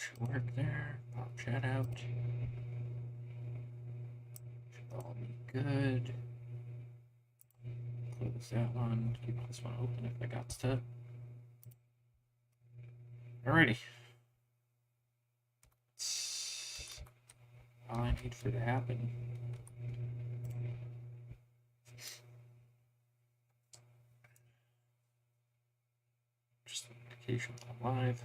Should work there. Pop chat out. Should all be good. Close that one. Keep this one open if I got to. Alrighty. That's all I need for it to happen. Just notification that I'm live.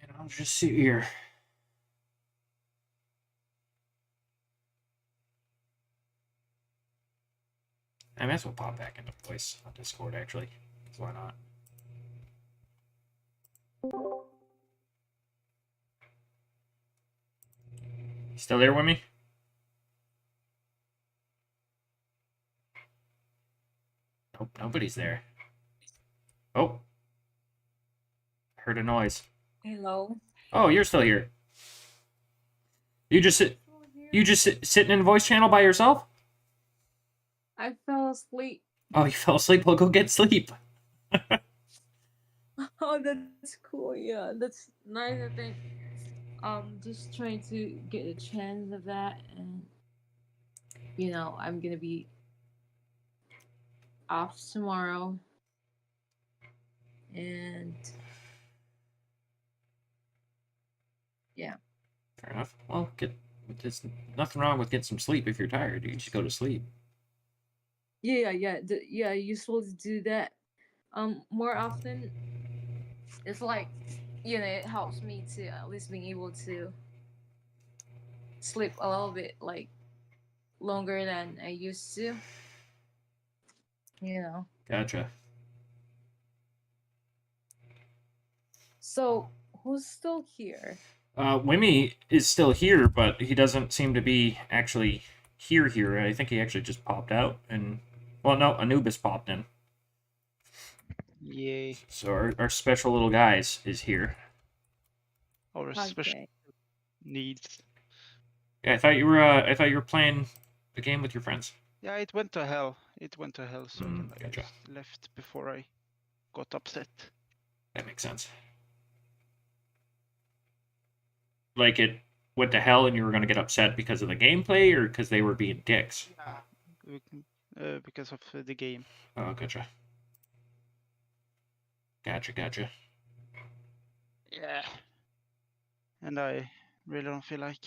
And I'll just sit here. I might as well pop back into voice on Discord, actually. So why not? You still there with me? Nope, nobody's there. Oh. Heard a noise. Hello. Oh, you're still here. You just sitting in a voice channel by yourself? I fell asleep. Oh, you fell asleep? Well, go get sleep. Oh, that's cool. Yeah, that's nice. I think. Just trying to get a chance of that, and I'm gonna be off tomorrow, and yeah. Fair enough. Well, there's nothing wrong with getting some sleep if you're tired. You just go to sleep. Yeah. You're supposed to do that. More often. It's like, it helps me to at least being able to sleep a little bit like longer than I used to. Gotcha. So who's still here? Wimmy is still here, but he doesn't seem to be actually here. I think he actually just popped out, and well, no, Anubis popped in. Yay. So our special little guys is here. Our special Okay. needs. Yeah, I thought you were playing the game with your friends. Yeah, it went to hell. So I Gotcha. just left before I got upset. That makes sense. Like it went to hell, and you were going to get upset because of the gameplay, or because they were being dicks. Yeah, because of the game. Oh, gotcha. Gotcha. Yeah. And I really don't feel like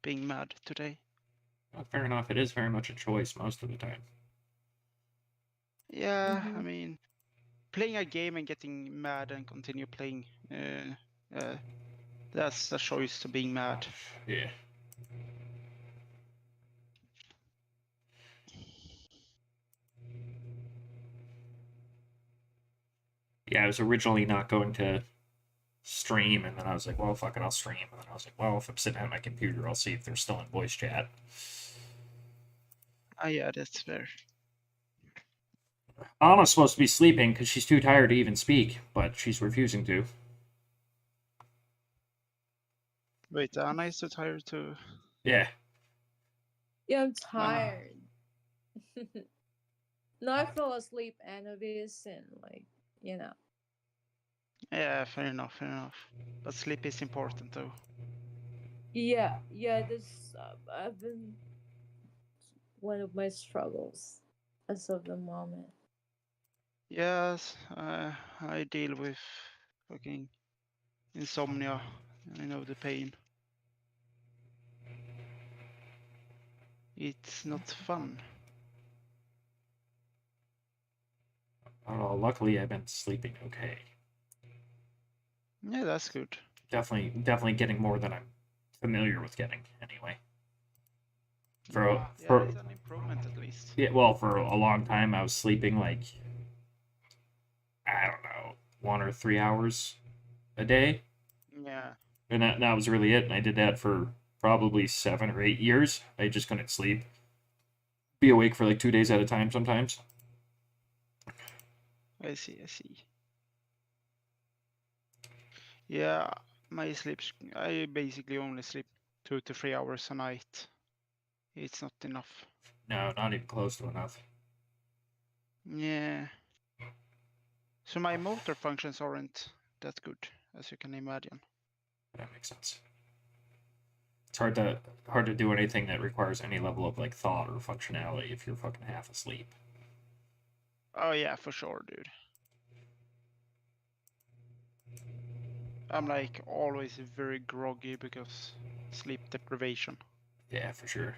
being mad today. Well, fair enough. It is very much a choice most of the time. Yeah, Mhm. I mean, playing a game and getting mad and continue playing, that's a choice to being mad. Yeah. Yeah, I was originally not going to stream, and then I was like, well, fuck it, I'll stream. And then I was like, well, if I'm sitting at my computer, I'll see if they're still in voice chat. Yeah, that's fair. Anna's supposed to be sleeping because she's too tired to even speak, but she's refusing to. Wait, Anna is so tired to... Yeah. Yeah, I'm tired. No, I fell asleep, Anubis, and Yeah, fair enough, fair enough. But sleep is important though. Yeah, yeah. This I've been one of my struggles as of the moment. Yes, I deal with fucking insomnia. I know the pain. It's not fun. Luckily, I've been sleeping okay. Yeah, that's good. Definitely getting more than I'm familiar with getting. Anyway, Yeah, for it's an improvement at least. yeah, well, for a long time I was sleeping like I don't know 1 or 3 hours a day, Yeah, and that was really it. And I did that for probably 7 or 8 years. I just couldn't sleep. Be awake for like 2 days at a time sometimes. I see, I see. Yeah, my sleeps, I basically only sleep 2 to 3 hours a night. It's not enough. No, not even close to enough. Yeah. So my motor functions aren't that good, as you can imagine. That makes sense. It's hard to do anything that requires any level of like thought or functionality if you're fucking half asleep. Oh yeah, for sure, dude. I'm like always very groggy because sleep deprivation. Yeah, for sure.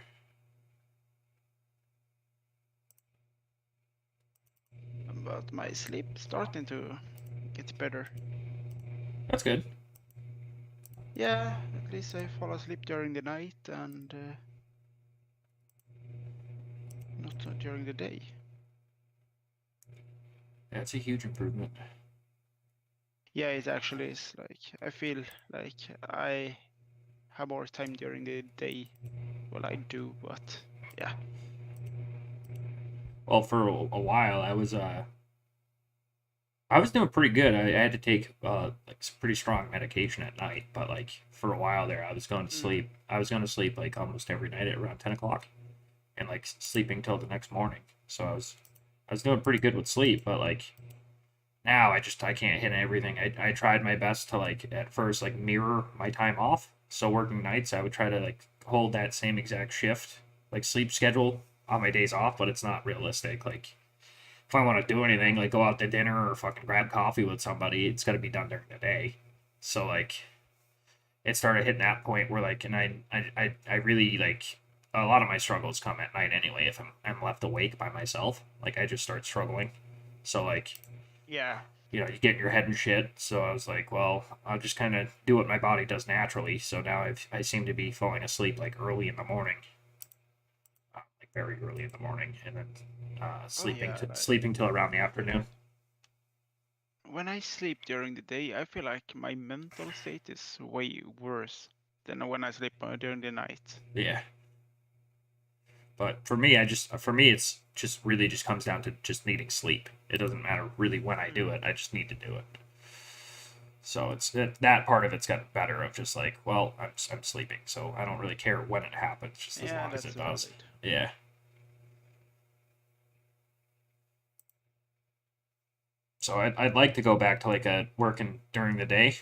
But my sleep starting to get better. That's good. Yeah, at least I fall asleep during the night and not during the day. That's a huge improvement. Yeah, it actually is. Like I feel like I have more time during the day. Well, I do, but yeah. Well, for a while, I was doing pretty good. I had to take like some pretty strong medication at night, but like for a while there, I was going to Mm. sleep. I was going to sleep like almost every night at around 10 o'clock, and like sleeping till the next morning. So I was doing pretty good with sleep, but like now I can't hit everything. I tried my best to like at first like mirror my time off. So working nights, I would try to like hold that same exact shift like sleep schedule on my days off, but it's not realistic. Like if I want to do anything, like go out to dinner or fucking grab coffee with somebody, it's got to be done during the day. So like it started hitting that point where like, and I really like a lot of my struggles come at night anyway. If I'm left awake by myself, like I just start struggling. So like Yeah. you get in your head and shit. So I was like, well, I'll just kind of do what my body does naturally. So now I seem to be falling asleep like early in the morning, like very early in the morning, and then Oh yeah. sleeping till around the afternoon. When I sleep during the day, I feel like my mental state is way worse than when I sleep during the night. Yeah. But for me, it's just really just comes down to just needing sleep. It doesn't matter really when I do Mm. it. I just need to do it. So that part of it's gotten better of just like, well, I'm sleeping, so I don't really care when it happens, just as Yeah, long as that's it does. valid. Yeah. So I'd like to go back to like a working during the day.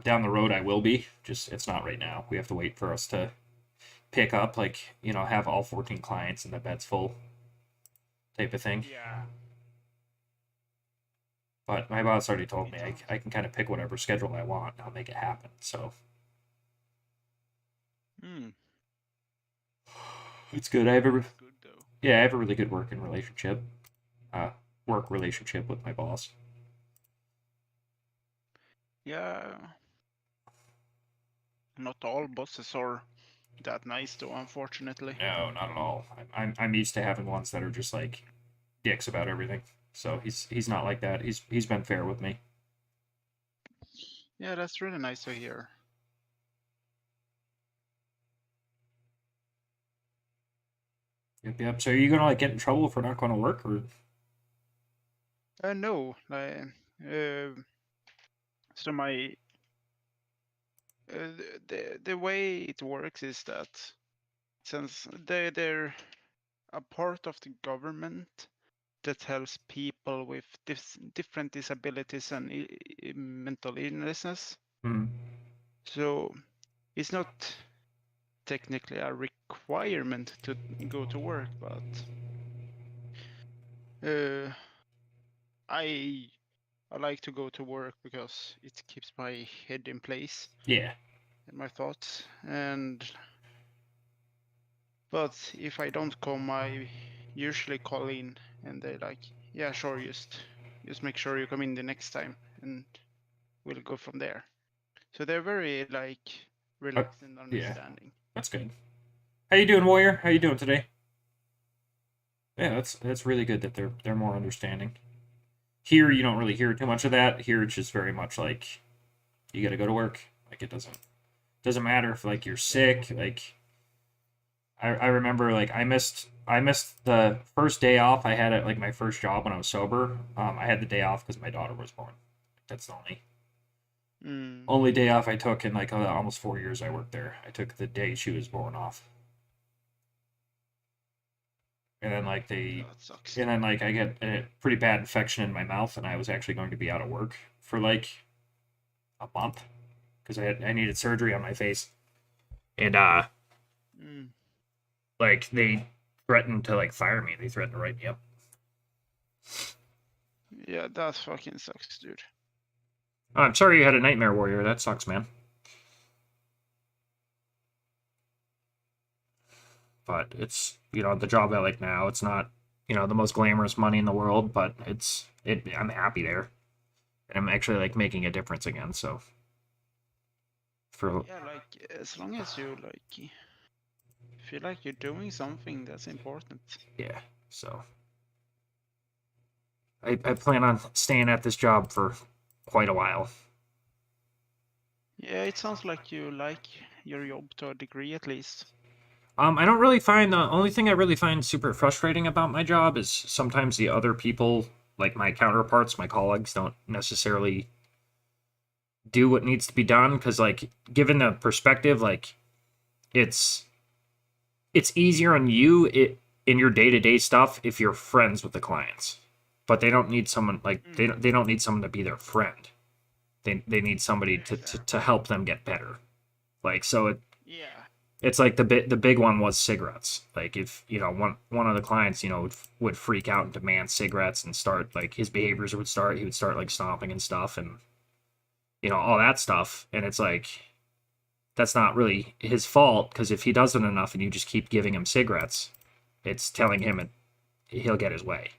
Down the road, I will be. Just it's not right now. We have to wait for us to pick up, like have all 14 clients and the bed's full, type of thing. Yeah. But my boss already told It me sounds. I can kind of pick whatever schedule I want. And I'll make it happen. So Hmm. it's good. I have That's good though. yeah, I have a really good working relationship, uh, work relationship with my boss. Yeah. Not all bosses are that nice though, unfortunately. No, not at all. I'm used to having ones that are just like dicks about everything. So he's not like that. He's been fair with me. Yeah, that's really nice to hear. Yep, yep. So are you gonna like get in trouble for not going to work or? No, like, so my the way it works is that since they're a part of the government, that helps people with different disabilities and mental illnesses. Mm. So it's not technically a requirement to go to work, but I like to go to work because it keeps my head in place Yeah. and my thoughts. But if I don't come, I usually call in, and they're like, "Yeah, sure, just make sure you come in the next time, and we'll go from there." So they're very like relaxed and Yeah. understanding. That's good. How you doing, Warrior? How you doing today? Yeah, that's really good that they're more understanding. Here you don't really hear too much of that. Here it's just very much like you gotta go to work. Like it doesn't matter if like you're sick. Like I remember like I missed the first day off I had at like my first job when I was sober. I had the day off because my daughter was born. That's the only day off I took in like almost 4 years I worked there. I took the day she was born off. And then like That sucks. and then like I get a pretty bad infection in my mouth, and I was actually going to be out of work for like a month because I needed surgery on my face, and like they threatened to like fire me. They threatened to write me up. Yeah, that fucking sucks, dude. Oh, I'm sorry you had a nightmare, Warrior. That sucks, man. But it's the job I like now. It's not the most glamorous money in the world, but I'm happy there, and I'm actually like making a difference again. So Yeah, like as long as you like feel like you're doing something that's important. Yeah, so I plan on staying at this job for quite a while. Yeah, it sounds like you like your job to a degree at least. I don't really find the only thing I really find super frustrating about my job is sometimes the other people, like my counterparts, my colleagues, don't necessarily do what needs to be done. Because, like, given the perspective, like, it's easier on you in your day to day stuff if you're friends with the clients, but they don't need someone like they don't need someone to be their friend. They need somebody to help them get better. Like so it's like the big one was cigarettes. Like if one of the clients would freak out and demand cigarettes and start like his behaviors would start. He would start like stomping and stuff and all that stuff. And it's like that's not really his fault because if he doesn't enough and you just keep giving him cigarettes, it's telling him he'll get his way.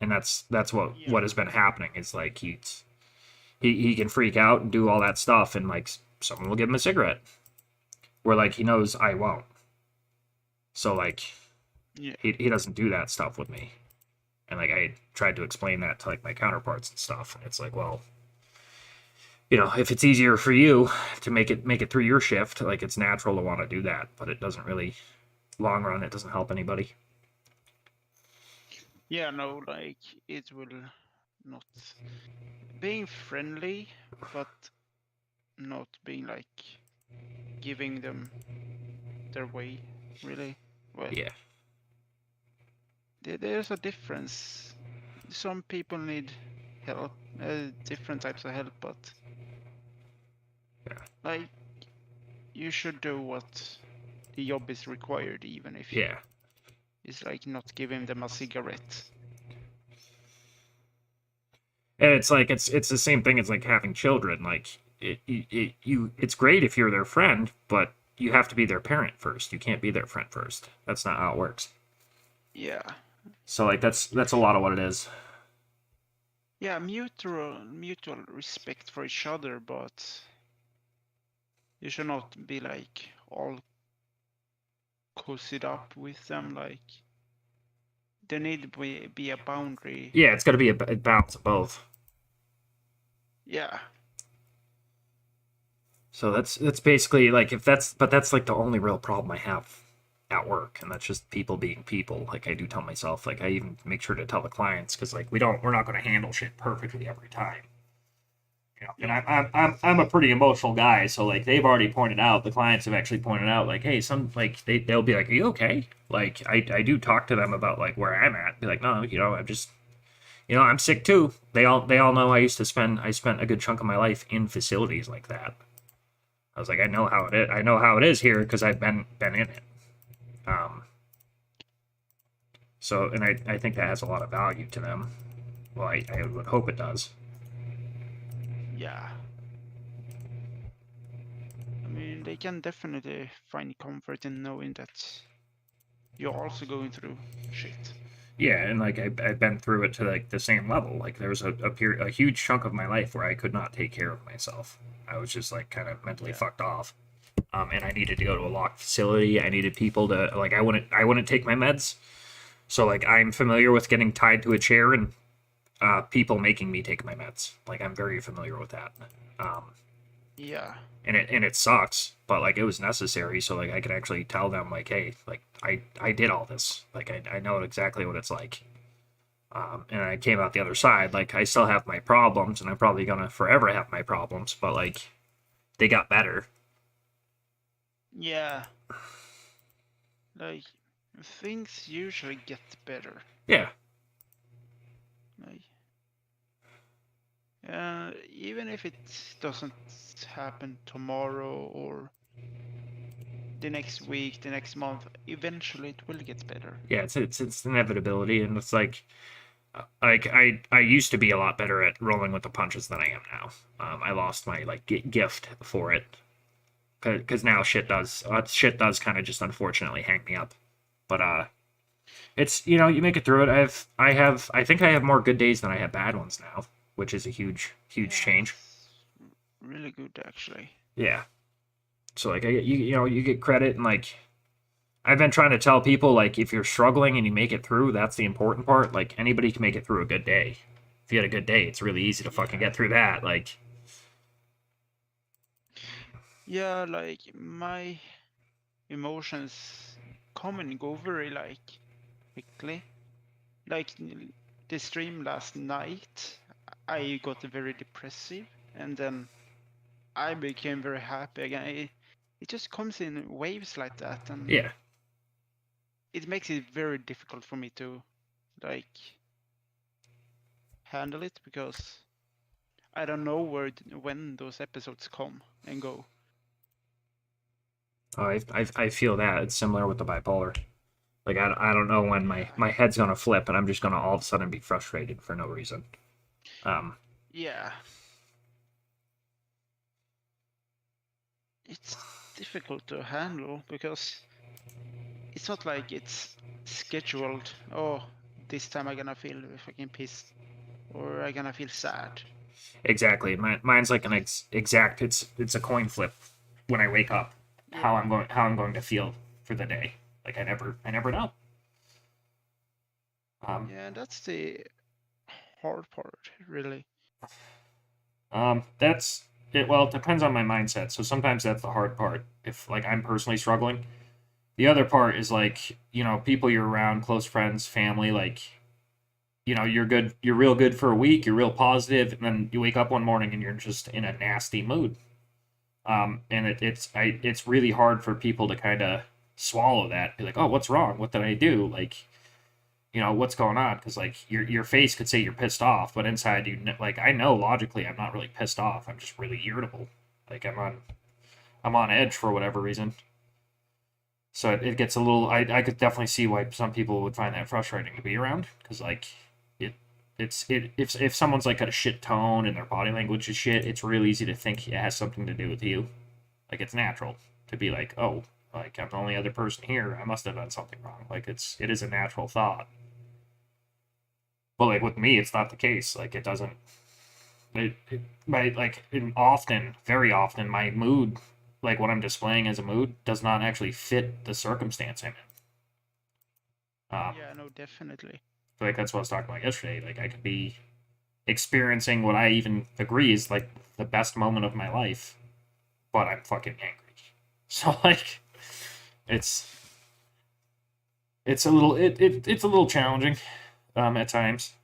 And that's what has been happening. It's like he can freak out and do all that stuff and like someone will give him a cigarette. Where like he knows I won't. So like he doesn't do that stuff with me. And like I tried to explain that to like my counterparts and stuff. And it's like, well, if it's easier for you to make it through your shift, like it's natural to want to do that, but it doesn't really long run, it doesn't help anybody. Yeah, no, like it will not being friendly, but not being like giving them their way, really. Well, yeah. There's a difference. Some people need help, different types of help, but like you should do what the job is required, even if it's like not giving them a cigarette. And it's like it's the same thing as like having children. Like it's great if you're their friend, but you have to be their parent first. You can't be their friend first. That's not how it works. Yeah. So like that's a lot of what it is. Yeah, mutual respect for each other, but you should not be like all cozied up with them. Like there need to be a boundary. Yeah, it's got to be a balance of both. Yeah. So that's basically like that's like the only real problem I have at work, and that's just people being people. Like I do tell myself, like I even make sure to tell the clients because like we're not going to handle shit perfectly every time. You know, and I'm a pretty emotional guy, so like they've already pointed out, the clients have actually pointed out, like, hey, some like they'll be like, are you okay? Like I do talk to them about like where I'm at, be like, no, you know, I'm just, you know, I'm sick too. They all know I spent a good chunk of my life in facilities like that. I was like, I know how it is. I know how it is here because I've been in it. Um, so and I think that has a lot of value to them. Well, I would hope it does. Yeah. I mean, they can definitely find comfort in knowing that you're also going through shit. Yeah, and like I've been through it to like the same level. Like there was a huge chunk of my life where I could not take care of myself. I was just like kind of mentally Yeah. fucked off. And I needed to go to a locked facility. I needed people to like I wouldn't take my meds. So like I'm familiar with getting tied to a chair and people making me take my meds. Like I'm very familiar with that. Yeah. And it sucks, but like it was necessary. So like I could actually tell them like, hey, like I did all this. Like I know exactly what it's like. And I came out the other side. Like I still have my problems, and I'm probably gonna forever have my problems. But like they got better. Yeah. Like, things usually get better. Yeah, Like, even if it doesn't happen tomorrow or the next week, the next month, eventually it will get better. yeah. It's inevitability, and it's like I used to be a lot better at rolling with the punches than I am now. I lost my like gift for it because now shit does kind of just unfortunately hang me up. But it's, you know, you make it through it. I think I have more good days than I have bad ones now, which is a huge Yeah, change. that's really good, actually. Yeah. So like you know, you get credit, and like I've been trying to tell people, like, if you're struggling and you make it through, that's the important part. Like anybody can make it through a good day. If you had a good day, it's really easy to fucking Yeah. get through that. Like Yeah, like my emotions come and go very like quickly. Like the stream last night, I got very depressive, and then I became very happy again. It just comes in waves like that, and yeah. it makes it very difficult for me to like handle it because I don't know when those episodes come and go. Oh, I feel that. It's similar with the bipolar. Like I don't know when my head's gonna flip and I'm just gonna all of a sudden be frustrated for no reason. Yeah. It's difficult to handle because it's not like it's scheduled. Oh, this time I'm gonna feel fucking pissed or I'm gonna feel sad. Exactly. Mine's like an exact. It's a coin flip when I wake up. How Yeah. I'm going to feel for the day. Like I never know. Yeah, that's the hard part, really. That's it. Well, it depends on my mindset. So sometimes that's the hard part. If like I'm personally struggling, the other part is like, you know, people you're around, close friends, family, like, you know, you're good, you're real good for a week, you're real positive, and then you wake up one morning and you're just in a nasty mood. And it's really hard for people to kind of swallow that. Be like, oh, what's wrong? What did I do? Like, you know, what's going on? Because like your face could say you're pissed off, but inside like I know logically I'm not really pissed off. I'm just really irritable. Like I'm on edge for whatever reason. So it gets a little. I could definitely see why some people would find that frustrating to be around, because like if someone's like got a shit tone and their body language is shit, it's real easy to think it has something to do with you. Like it's natural to be like, oh, like I'm the only other person here. I must have done something wrong. Like it is a natural thought. But like with me, it's not the case. Like it doesn't. Often, very often, my mood, like what I'm displaying as a mood, does not actually fit the circumstance I'm in. Yeah, no, definitely. Like that's what I was talking about yesterday. Like I could be experiencing what I even agree is like the best moment of my life, but I'm fucking angry. So like, it's it's a little challenging, at times,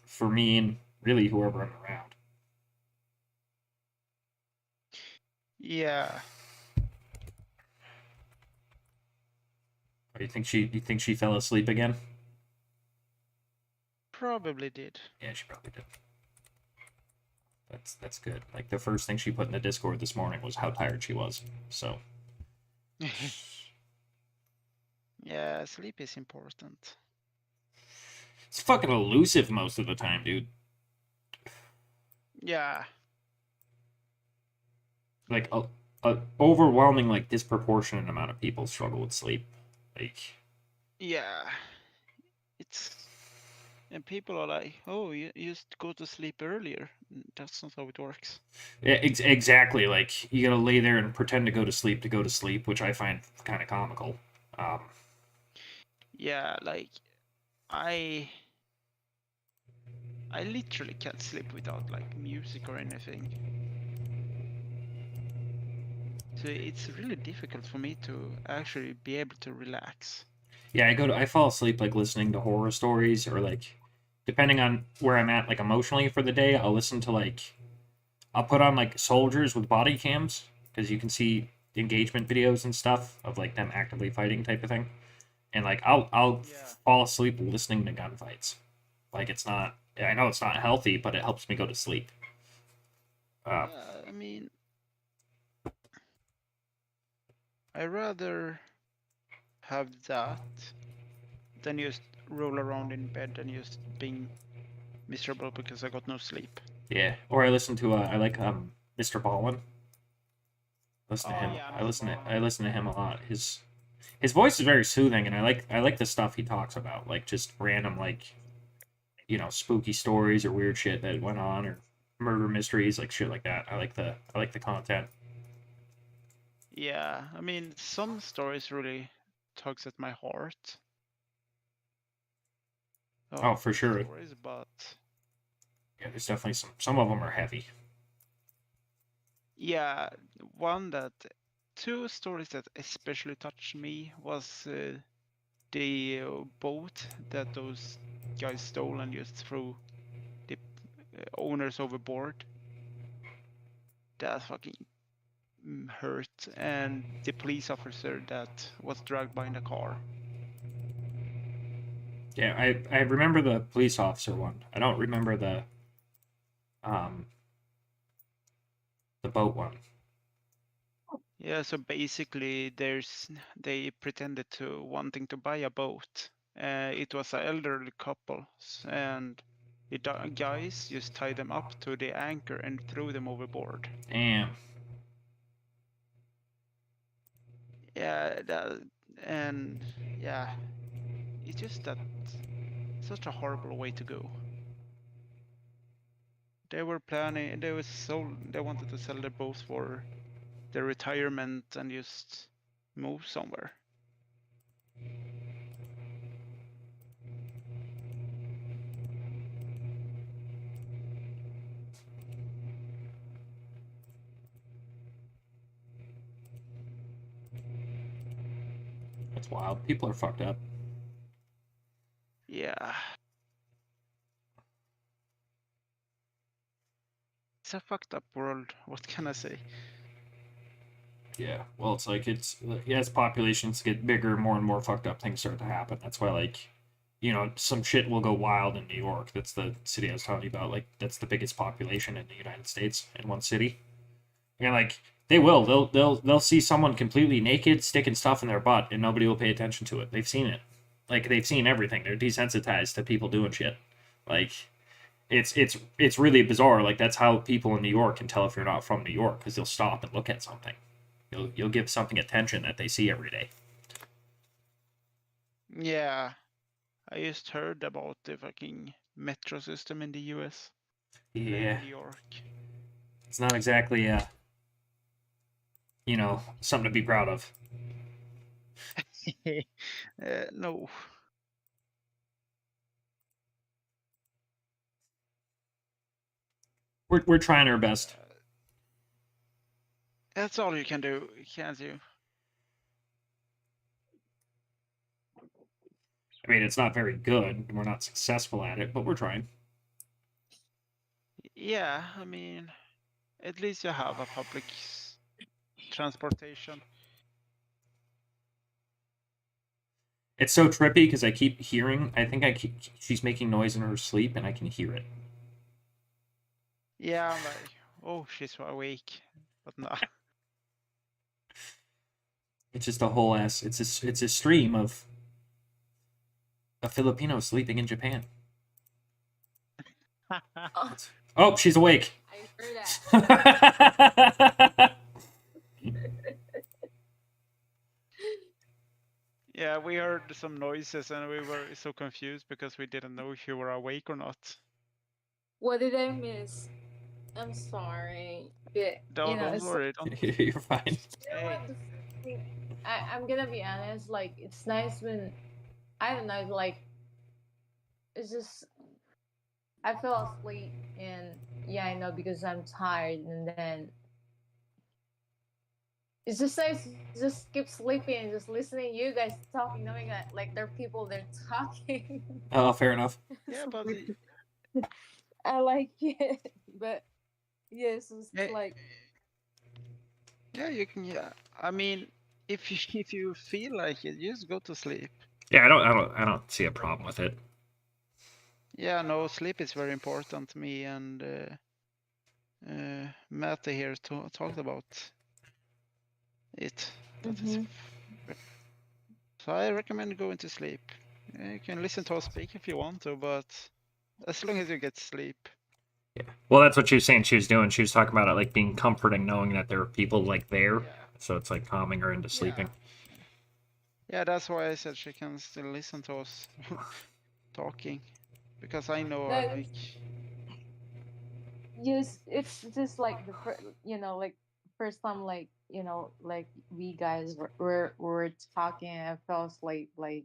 for me and really whoever I'm around. Yeah, Or you think she fell asleep again? probably did. Yeah, she probably did. That's good. Like the first thing she put in the Discord this morning was how tired she was. So Yeah, sleep is important. it's fucking elusive most of the time, dude. Yeah, Like a overwhelming, like disproportionate amount of people struggle with sleep. Like yeah. It's and people are like, "Oh, you just go to sleep earlier." That's not how it works. yeah, exactly. Like you gotta lay there and pretend to go to sleep, which I find kind of comical. Um, Yeah, like I I literally can't sleep without like music or anything. So it's really difficult for me to actually be able to relax. yeah, I fall asleep like listening to horror stories or like depending on where I'm at like emotionally for the day, I'll listen to like I'll put on like soldiers with body cams because you can see engagement videos and stuff of like them actively fighting type of thing. And like I'll Yeah. fall asleep listening to gunfights. Like it's not I know it's not healthy, but it helps me go to sleep. Uh, Yeah, I mean, I rather have that than just roll around in bed and just being miserable because I got no sleep. yeah. Or I listen to I like Mr. Ballin. Listen to Oh him. yeah, Mr. Ballin. I listen to him a lot. His voice is very soothing, and I like the stuff he talks about, like just random like spooky stories or weird shit that went on or murder mysteries like shit like that. I like the content. Yeah, I mean, some stories really tugs at my heart. Oh, Oh, for sure. stories, but Yeah, there's definitely some of them are heavy. yeah, one that two stories that especially touched me was the boat that those guys stole and just threw the owners overboard. That fucking hurt, and the police officer that was dragged by in the car. Yeah, I remember the police officer one. I don't remember um the boat one. Yeah, so basically, they pretended to wanting to buy a boat. It was an elderly couple, and the guys just tied them up to the anchor and threw them overboard. Damn. Yeah, and yeah, it's just that such a horrible way to go. They were planning, they wanted to sell their boats for their retirement and just move somewhere. That's wild. People are fucked up. Yeah. It's a fucked up world. What can I say? Yeah. Well, it's like as populations get bigger, more and more fucked up things start to happen. That's why like some shit will go wild in New York. That's the city I was telling you about. Like that's the biggest population in the United States in one city. And like they will, they'll see someone completely naked sticking stuff in their butt, and nobody will pay attention to it. They've seen it. Like they've seen everything. They're desensitized to people doing shit. Like it's really bizarre. Like that's how people in New York can tell if you're not from New York because they'll stop and look at something. You'll give something attention that they see every day. Yeah, I just heard about the fucking metro system in the US. Yeah, New York. it's not exactly something to be proud of. No. We're trying our best. That's all you can do, can't you? I mean, it's not very good. We're not successful at it, but we're trying. Yeah, I mean, at least you have a transportation. It's so trippy because I keep hearing. She's making noise in her sleep, and I can hear it. Yeah, I'm like, oh, she's awake, but no. It's just a whole ass. It's a stream of a Filipino sleeping in Japan. Oh, Oh, she's awake. I heard that. Yeah, we heard some noises and we were so confused because we didn't know if you were awake or not. What did I miss? I'm sorry. But, Don't worry. Don't. You're fine. You know what? I'm gonna be honest. Like, it's nice when I don't know. Like, it's just I fell asleep, and yeah, I know because I'm tired, and then it's just nice to just keep sleeping and just listening to you guys talking, knowing that like there are people there talking. Oh, fair enough. Yeah, but I like it, but yes, it's Yeah. like yeah, you can. Yeah, I mean, if you feel like it, just go to sleep. Yeah, I don't see a problem with it. Yeah, no, sleep is very important to me, and Matt here talked about it. That is, so I recommend going to sleep. You can listen to us speak if you want to, but as long as you get sleep. Yeah. Well, that's what she was saying she was doing. She was talking about it like being comforting, knowing that there are people like there. Yeah. So it's like calming her into sleeping. Yeah, that's why I said she can still listen to us talking, because I know No, like. yes, it's just like like first time, like like we guys were talking, and I fell asleep, like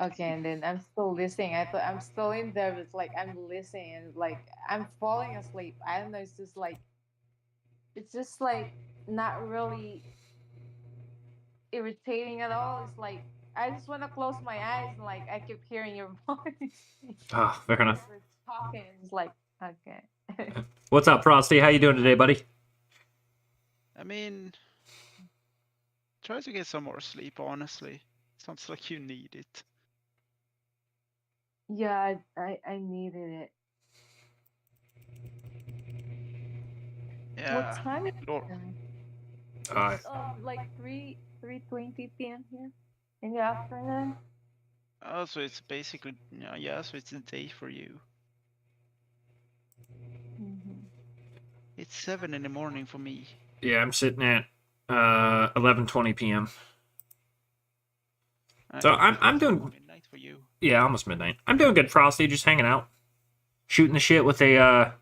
okay, and then I'm still listening. I thought I'm still in there, but it's like I'm listening, and like I'm falling asleep. I don't know. It's just like not really irritating at all. It's like I just want to close my eyes, and like I keep hearing your voice. Ah, fair enough. We're talking. It's like okay. What's up, Frosty? How you doing today, buddy? I mean, try to get some more sleep. Honestly, sounds like you need it. Yeah, I needed it. Yeah. What time is it? Lord. now? It's like 3:20 p.m. here in the afternoon. Oh, so it's basically yeah. So it's a day for you. It's 7 in the morning for me. Yeah, I'm sitting at 11:20 p.m. So I'm doing midnight for you. Yeah, almost midnight. I'm doing good, Frosty. Just hanging out, shooting the shit with a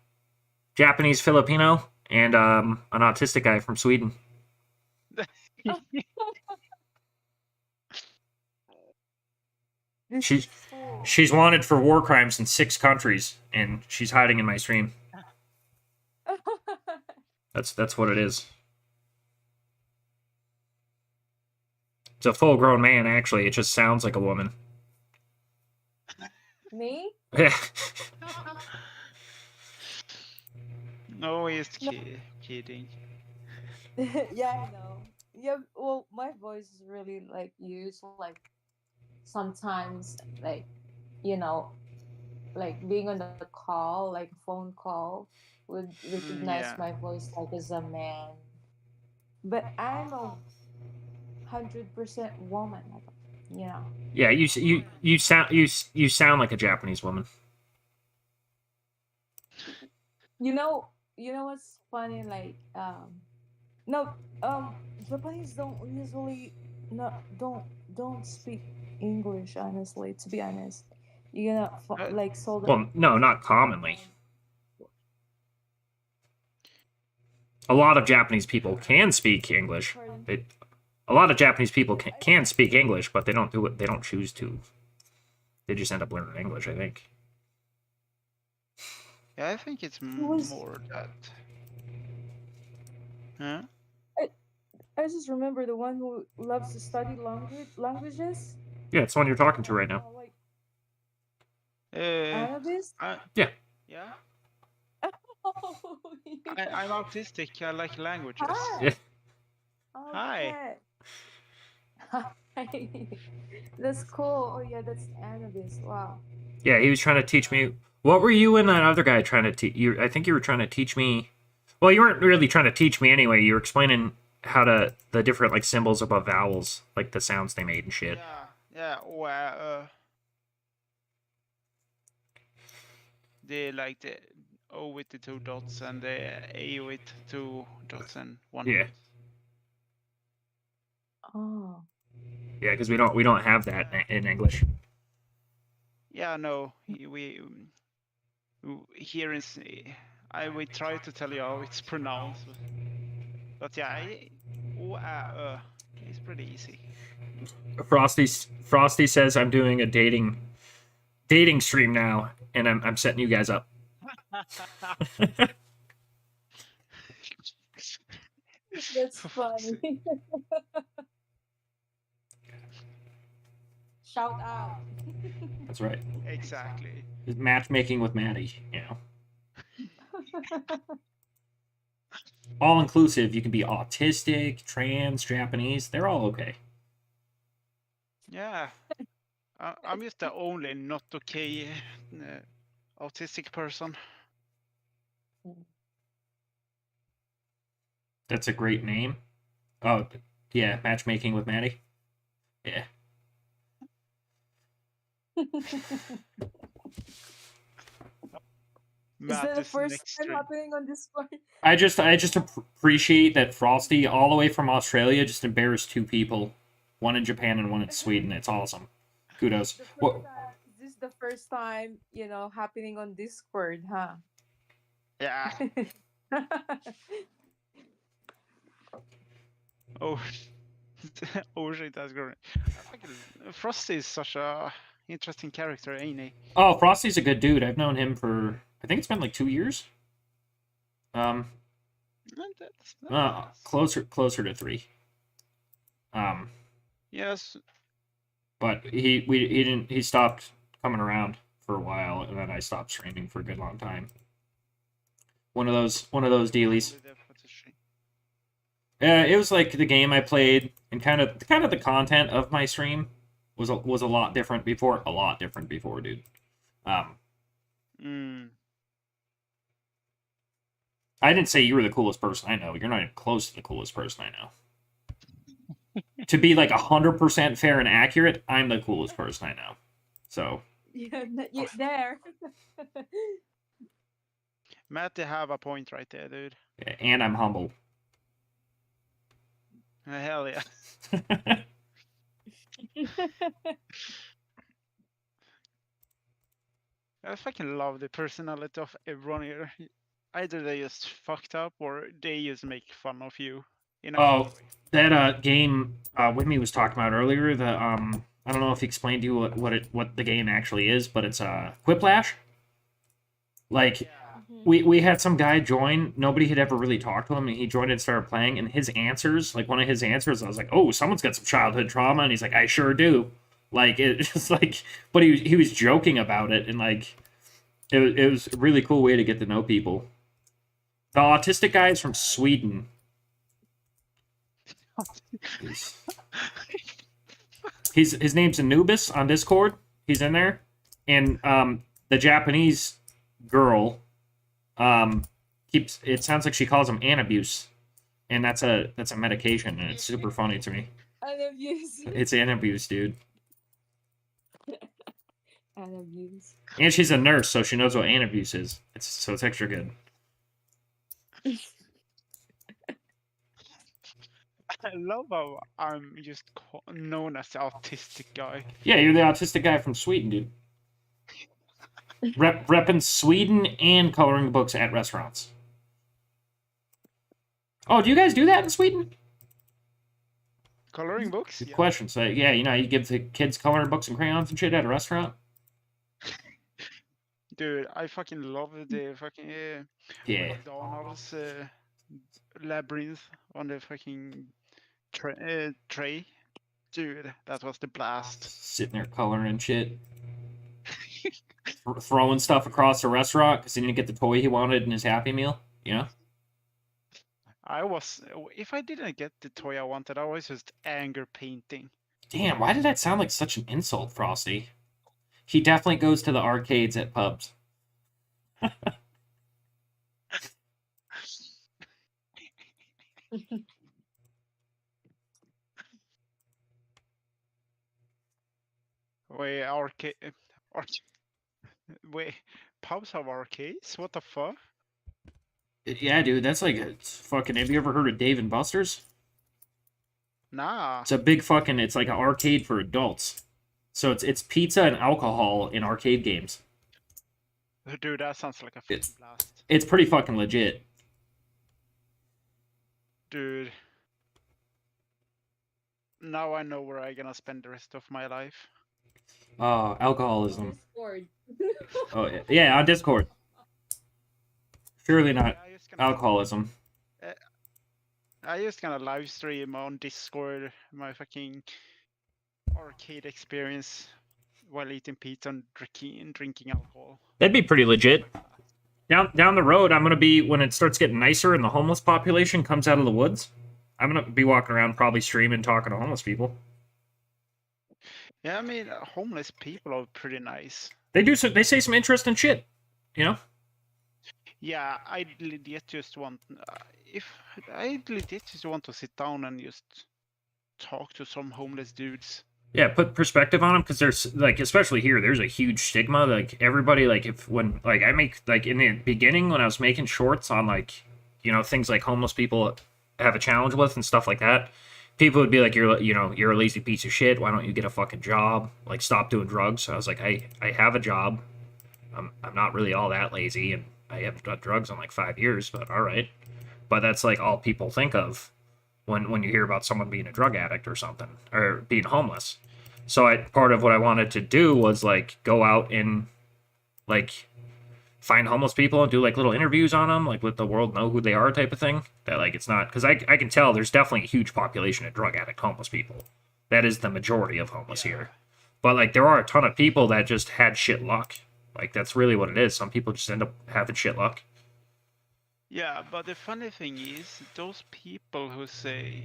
Japanese Filipino and an autistic guy from Sweden. She's wanted for war crimes in 6 countries, and she's hiding in my stream. That's what it is. It's a full-grown man, actually. It just sounds like a woman. Me? No, he's kidding. Yeah, I know. Yeah, well, my voice is really like used. Like sometimes, like like being on the call, like a phone call, would recognize yeah. my voice like as a man. But I'm a 100% woman. Yeah, you sound like a Japanese woman. You know what's funny? Like no Japanese don't usually don't speak English. Honestly, to be honest, you're gonna like so. Well, no, not commonly. A lot of Japanese people can speak English. A lot of Japanese people can speak English, but they don't do it. They don't choose to. They just end up learning English, I think. Yeah, I think it's more that. Huh? I just remember the one who loves to study languages. Yeah, it's the one you're talking to right now. Annabis? Yeah. Yeah. I'm autistic. I like languages. Yeah. Hi. Okay. Hi. That's cool. Oh yeah, that's Annabis. Wow. Yeah, he was trying to teach me. What were you and that other guy trying to teach? You, I think you were trying to teach me. Well, you weren't really trying to teach me anyway. You were explaining how to the different like symbols above vowels, like the sounds they made and shit. Yeah. Well, the like the O with the 2 dots and the A with 2 dots and 1 Yeah. dot. Oh. Yeah, because we don't have that in English. Yeah, no, here is I will try to tell you how it's pronounced, but yeah, it's pretty easy. Frosty says I'm doing a dating stream now, and I'm setting you guys up. That's funny. Shout out. That's right. Exactly. Matchmaking with Maddie, you know. All inclusive. You can be autistic, trans, Japanese. They're all okay. Yeah, I'm just the only not okay autistic person. That's a great name. Oh, yeah, matchmaking with Maddie. Yeah. Is that the Matt first next time stream. happening on this one? I just appreciate that Frosty, all the way from Australia, just embarrassed two people, one in Japan and one in Sweden. It's awesome. Kudos. The first What? time, this is the first time, happening on Discord, huh? Yeah. Oh, oh shit, that's great. Frosty is such a interesting character, ain't he? Oh, Frosty's a good dude. I've known him for I think it's been like 2 years. That's Closer to 3. Yes. But he didn't he stopped coming around for a while, and then I stopped streaming for a good long time. One of those dealies. It was like the game I played, and kind of the content of my stream was a lot different before. A lot different before, dude. I didn't say you were the coolest person I know. You're not even close to the coolest person I know. To be like 100% fair and accurate, I'm the coolest person I know. So. Yeah, there. Matt, you have a point right there, dude. And I'm humble. Hell yeah. I fucking love the personality of everyone here. Either they just fucked up or they just make fun of you. Oh, that game Wimmy was talking about earlier. The I don't know if he explained to you what the game actually is, but it's Quiplash. Like we had some guy join. Nobody had ever really talked to him, and he joined and started playing. And his answers, like one of his answers, I was like, "Oh, someone's got some childhood trauma," and he's like, "I sure do." Like it's just like, but he was joking about it, and like it was a really cool way to get to know people. The autistic guy is from Sweden. His name's Anubis on Discord. He's in there, and the Japanese girl keeps. It sounds like she calls him Anabuse, and that's a medication, and it's super funny to me. Anabuse. It's Anabuse, dude. Anabuse. And she's a nurse, so she knows what Anabuse is. It's extra good. I love how I'm just known as the autistic guy. Yeah, you're the autistic guy from Sweden, dude. Repping Sweden and coloring books at restaurants. Oh, do you guys do that in Sweden? Coloring books? Good question. So yeah, you give the kids coloring books and crayons and shit at a restaurant. Dude, I fucking love the fucking McDonald's labyrinth on the fucking tray. Dude, that was the blast. Sitting there coloring and shit. Throwing stuff across the restaurant because he didn't get the toy he wanted in his Happy Meal, you know? if I didn't get the toy I wanted, I was just anger painting. Damn, why did that sound like such an insult, Frosty? He definitely goes to the arcades at pubs. Wait, arcade, wait, pubs have arcades? What the fuck? Yeah, dude, that's like it's fucking. Have you ever heard of Dave and Buster's? Nah, It's a big fucking. It's like an arcade for adults. So it's pizza and alcohol in arcade games. dude, that sounds like a fucking It's blast. it's pretty fucking legit. Dude, now I know where I'm gonna spend the rest of my life. Alcoholism. Discord. Oh yeah, on Discord. Surely not Yeah, alcoholism. I just gonna live stream on Discord my fucking arcade experience while eating pizza and drinking alcohol. That'd be pretty legit. Down the road, I'm gonna be when it starts getting nicer and the homeless population comes out of the woods. I'm gonna be walking around, probably streaming, talking to homeless people. Yeah, I mean, homeless people are pretty nice. They say some interesting shit. You know. Yeah, I legit just want to sit down and just talk to some homeless dudes. Yeah, put perspective on them because there's like, especially here, there's a huge stigma. Like everybody, like if when like I make like in the beginning when I was making shorts on like things like homeless people have a challenge with and stuff like that, people would be like, you're a lazy piece of shit. Why don't you get a fucking job? Like stop doing drugs. So I was like, I have a job. I'm not really all that lazy, and I haven't done drugs in like 5 years. But all right, but that's like all people think of when you hear about someone being a drug addict or something or being homeless. So part of what I wanted to do was like go out and like find homeless people and do like little interviews on them, like let the world know who they are type of thing. That like it's not because I can tell there's definitely a huge population of drug addict homeless people. That is the majority of homeless here. But like there are a ton of people that just had shit luck. Like that's really what it is. Some people just end up having shit luck. Yeah, but the funny thing is, those people who say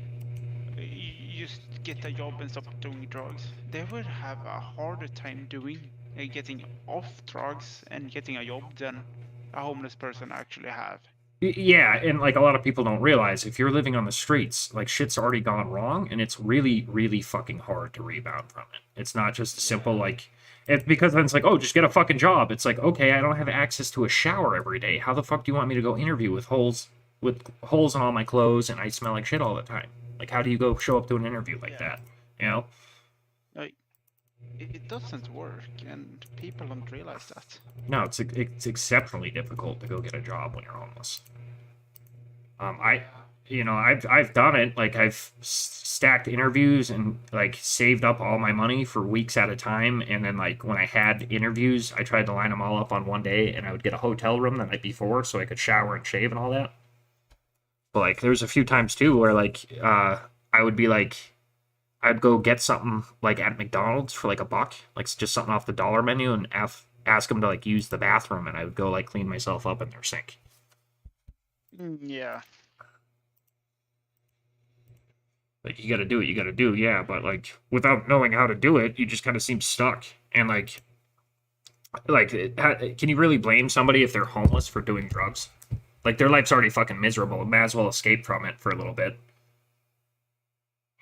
you just get a job and stop doing drugs, they would have a harder time getting off drugs and getting a job than a homeless person actually have. Yeah, and like a lot of people don't realize if you're living on the streets, like shit's already gone wrong, and it's really, really fucking hard to rebound from it. It's not just a simple like, because then it's like, oh, just get a fucking job. It's like, okay, I don't have access to a shower every day. How the fuck do you want me to go interview with holes in all my clothes and I smell like shit all the time? Like, how do you go show up to an interview like that? You know? Like, it doesn't work, and people don't realize that. No, it's exceptionally difficult to go get a job when you're homeless. I've done it. Like I've stacked interviews and like saved up all my money for weeks at a time, and then like when I had interviews, I tried to line them all up on one day, and I would get a hotel room the night before so I could shower and shave and all that. But like there's a few times too where like I would be like I'd go get something like at McDonald's for like $1, like just something off the dollar menu, and ask them to like use the bathroom, and I would go like clean myself up in their sink. Yeah. Like you got to do what you got to do, yeah, but like without knowing how to do it, you just kind of seem stuck. And like can you really blame somebody if they're homeless for doing drugs? Like their life's already fucking miserable. Might as well escape from it for a little bit.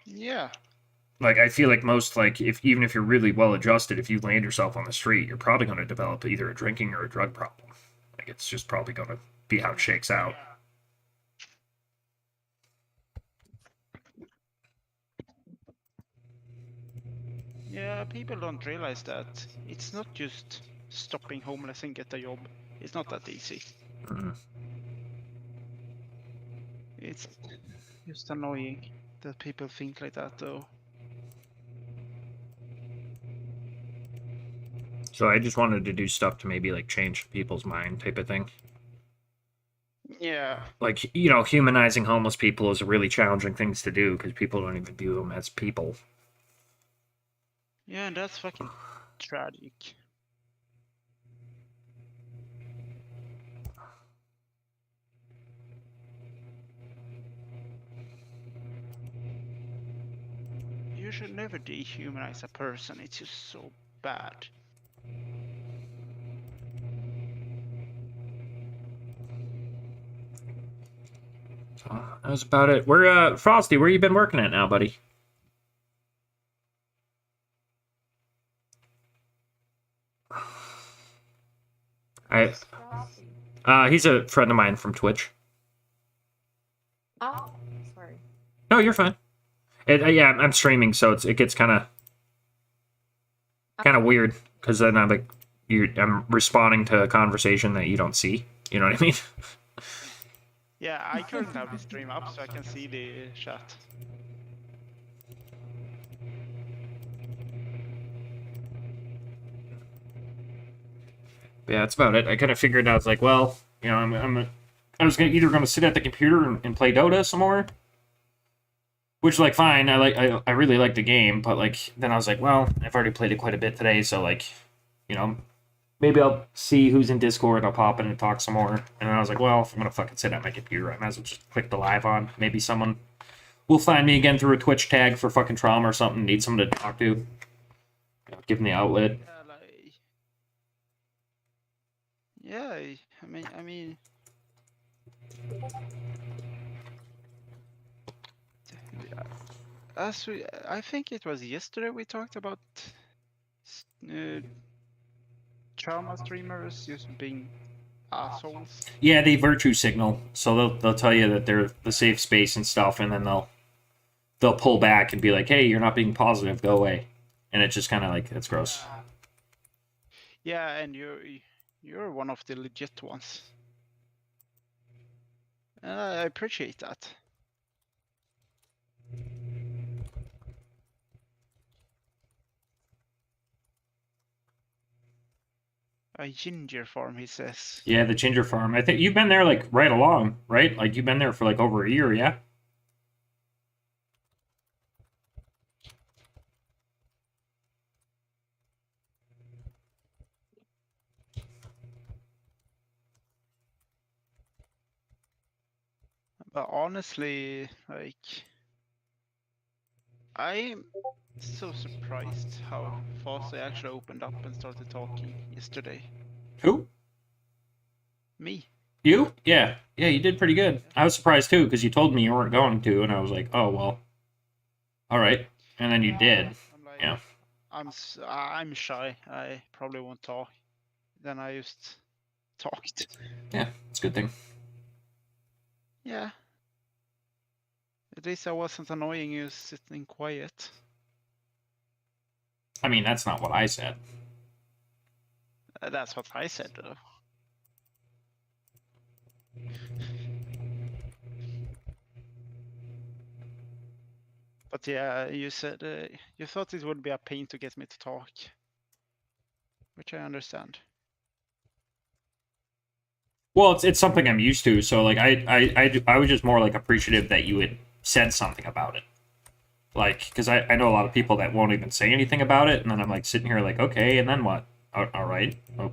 Yeah. Like I feel like most like even if you're really well adjusted, if you land yourself on the street, you're probably going to develop either a drinking or a drug problem. Like it's just probably going to be how it shakes out. Yeah, people don't realize that it's not just stopping homeless and get a job. It's not that easy. Mm. It's just annoying that people think like that, though. So I just wanted to do stuff to maybe like change people's mind type of thing. Yeah. Like, humanizing homeless people is a really challenging thing to do because people don't even view them as people. Yeah, and that's fucking tragic. should never dehumanize a person. It's just so bad. So that was about it. Where, Frosty, where you been working at now, buddy? He's a friend of mine from Twitch. Oh, sorry. No, you're fine. Yeah, I'm streaming, so it gets kind of weird because then I'm like, I'm responding to a conversation that you don't see. You know what I mean? Yeah, I couldn't have the stream up so I can see the chat. Yeah, that's about it. I kind of figured I was like, well, you know, I was either gonna sit at the computer and play Dota some more, which like fine. I really like the game, but like then I was like, well, I've already played it quite a bit today, so like, you know, maybe I'll see who's in Discord. I'll pop in and talk some more. And then I was like, well, if I'm gonna fucking sit at my computer, I might as well just click the live on. Maybe someone will find me again through a Twitch tag for fucking trauma or something. Need someone to talk to. You know, give them the outlet. Yeah, I mean, I think it was yesterday we talked about trauma streamers just being assholes. Yeah, they virtue signal, so they'll tell you that they're the safe space and stuff, and then they'll pull back and be like, hey, you're not being positive, go away. And it's just kind of like, it's gross. Yeah, and you're one of the legit ones. And I appreciate that. A ginger farm, he says. Yeah, the ginger farm. I think you've been there like right along, right? Like you've been there for like over a year, yeah? But honestly, like, I'm so surprised how fast they actually opened up and started talking yesterday. Who? Me. You? Yeah. Yeah, you did pretty good. I was surprised too, because you told me you weren't going to, and I was like, oh, well, all right. And then you did. I'm like, Yeah. I'm shy. I probably won't talk. Then I just talked. Yeah, it's a good thing. Yeah. At least I wasn't annoying you sitting quiet. I mean, that's not what I said. That's what I said, though. But yeah, you said you thought it would be a pain to get me to talk, which I understand. Well, it's something I'm used to, so like I was just more like appreciative that you had said something about it. Like, because I know a lot of people that won't even say anything about it, and then I'm like sitting here like, okay, and then what? All right, oh,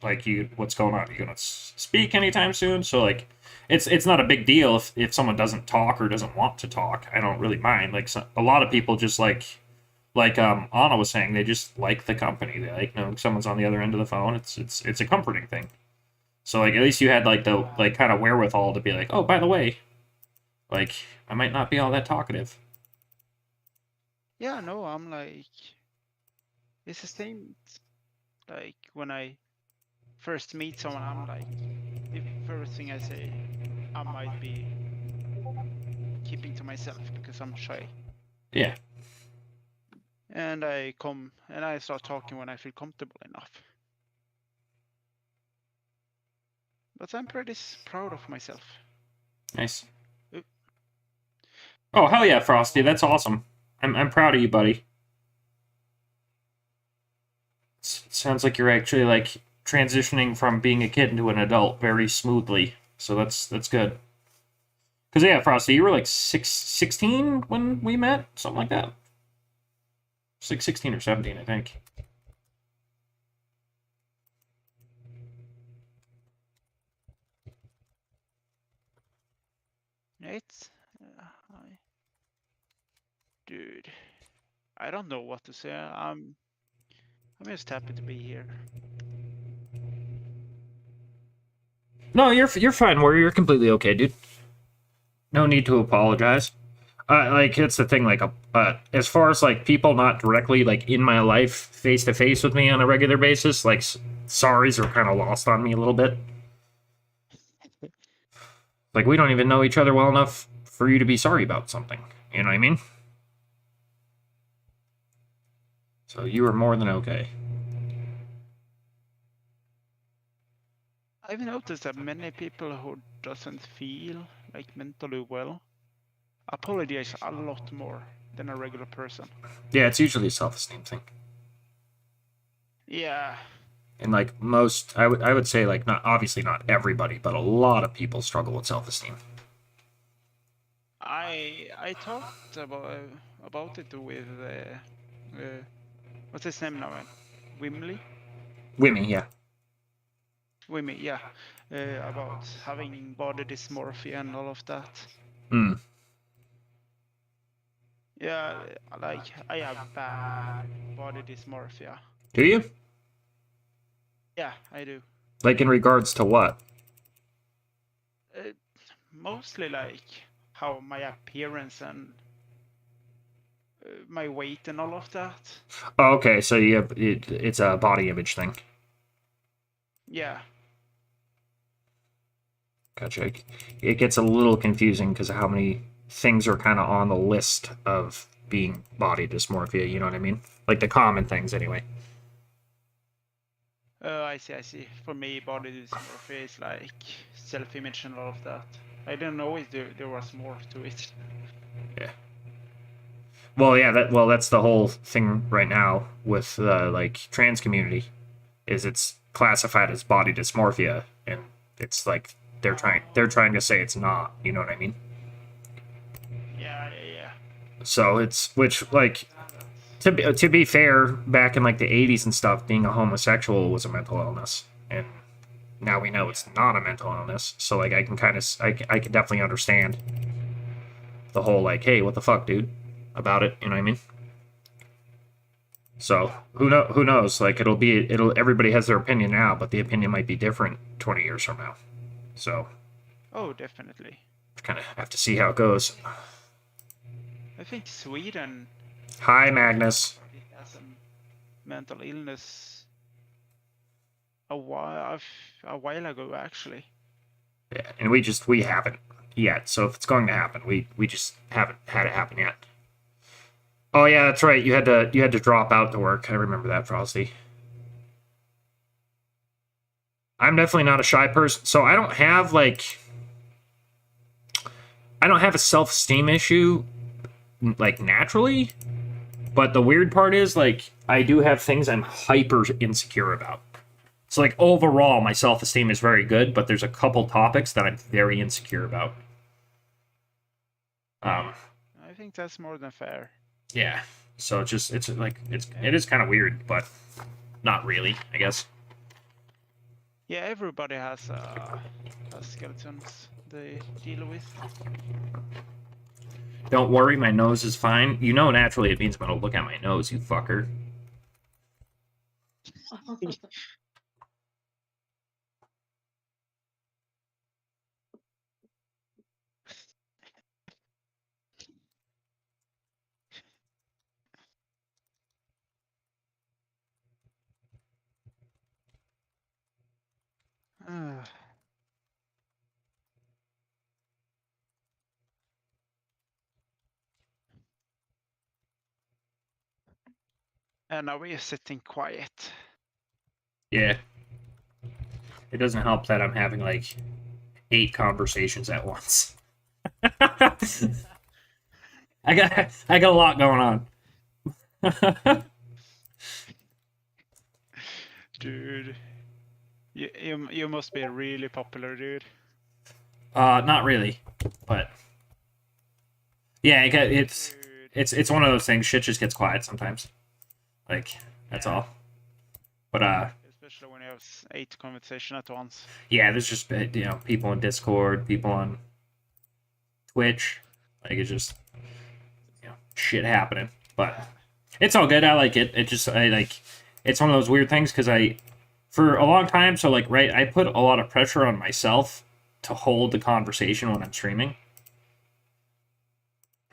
like what's going on? You gonna speak anytime soon? So like, it's not a big deal if someone doesn't talk or doesn't want to talk. I don't really mind. Like a lot of people just like Anna was saying, they just like the company. They like knowing someone's on the other end of the phone. It's a comforting thing. So like at least you had like the like kind of wherewithal to be like, oh, by the way, like I might not be all that talkative. Yeah, no, I'm like, it's the same. Like when I first meet someone, I'm like, the first thing I say, I might be keeping to myself because I'm shy. Yeah. And I come and I start talking when I feel comfortable enough. But I'm pretty proud of myself. Nice. Oh hell yeah, Frosty! That's awesome. I'm proud of you, buddy. It sounds like you're actually like transitioning from being a kid into an adult very smoothly. So that's good. Cause yeah, Frosty, you were like 16 when we met, something like that. It's like 16 or 17, I think. Right? Dude. I don't know what to say. I'm just happy to be here. No, you're fine. Warrior. You're completely okay, dude. No need to apologize. Like it's the thing. Like, as far as like people not directly like in my life, face to face with me on a regular basis, like sorries are kind of lost on me a little bit. Like we don't even know each other well enough for you to be sorry about something. You know what I mean? So you are more than okay. I've noticed that many people who doesn't feel like mentally well apologize a lot more than a regular person. Yeah, it's usually a self-esteem thing. Yeah, And like most, I would say like not obviously not everybody, but a lot of people struggle with self-esteem. I talked about it with what's his name now? Wimley? Women, yeah. Wimmy, yeah. About having body dysmorphia and all of that. Hmm. Yeah, like I have bad body dysmorphia. Do you? Yeah, I do. Like in regards to what? Mostly like how my appearance and my weight and all of that. Oh, okay, so you have, it's a body image thing. Yeah. Gotcha. It gets a little confusing because of how many things are kind of on the list of being body dysmorphia. You know what I mean? Like the common things, anyway. I see. For me, body dysmorphia is like self-image and all of that. I didn't know there was more to it. Yeah. Well, yeah. That's the whole thing right now with the like trans community, is it's classified as body dysmorphia, and it's like they're trying to say it's not. You know what I mean? Yeah. So it's which like to be fair, back in like the 80s and stuff, being a homosexual was a mental illness, and now we know it's not a mental illness. So like I can I can definitely understand the whole like, hey, what the fuck, dude, about it. You know what I mean? So who knows? Like it'll everybody has their opinion now, but the opinion might be different 20 years from now. So Oh, definitely. kind of have to see how it goes. I think Sweden Hi, Magnus. has a mental illness a while ago, actually. Yeah, and we haven't yet. So if it's going to happen, we just haven't had it happen yet. Oh yeah, that's right. You had to drop out to work. I remember that, Frosty. I'm definitely not a shy person, so I don't have a self-esteem issue like naturally. But the weird part is like I do have things I'm hyper insecure about. So like overall my self-esteem is very good, but there's a couple topics that I'm very insecure about. I think that's more than fair. Yeah. So it is kind of weird, but not really, I guess. Yeah, everybody has skeletons they deal with. Don't worry, my nose is fine. You know, naturally it means I'm gonna look at my nose, you fucker. And now we are sitting quiet. Yeah. It doesn't help that I'm having like 8 conversations at once. I got a lot going on. Dude, you must be really popular, dude. Not really, but yeah, it's one of those things. Shit just gets quiet sometimes. Like that's all. But especially when you have 8 conversations at once. yeah, there's just people in Discord, people on Twitch. Like it's just shit happening. But It's all good. I like it. I like. It's one of those weird things because for a long time, so like, right, I put a lot of pressure on myself to hold the conversation when I'm streaming.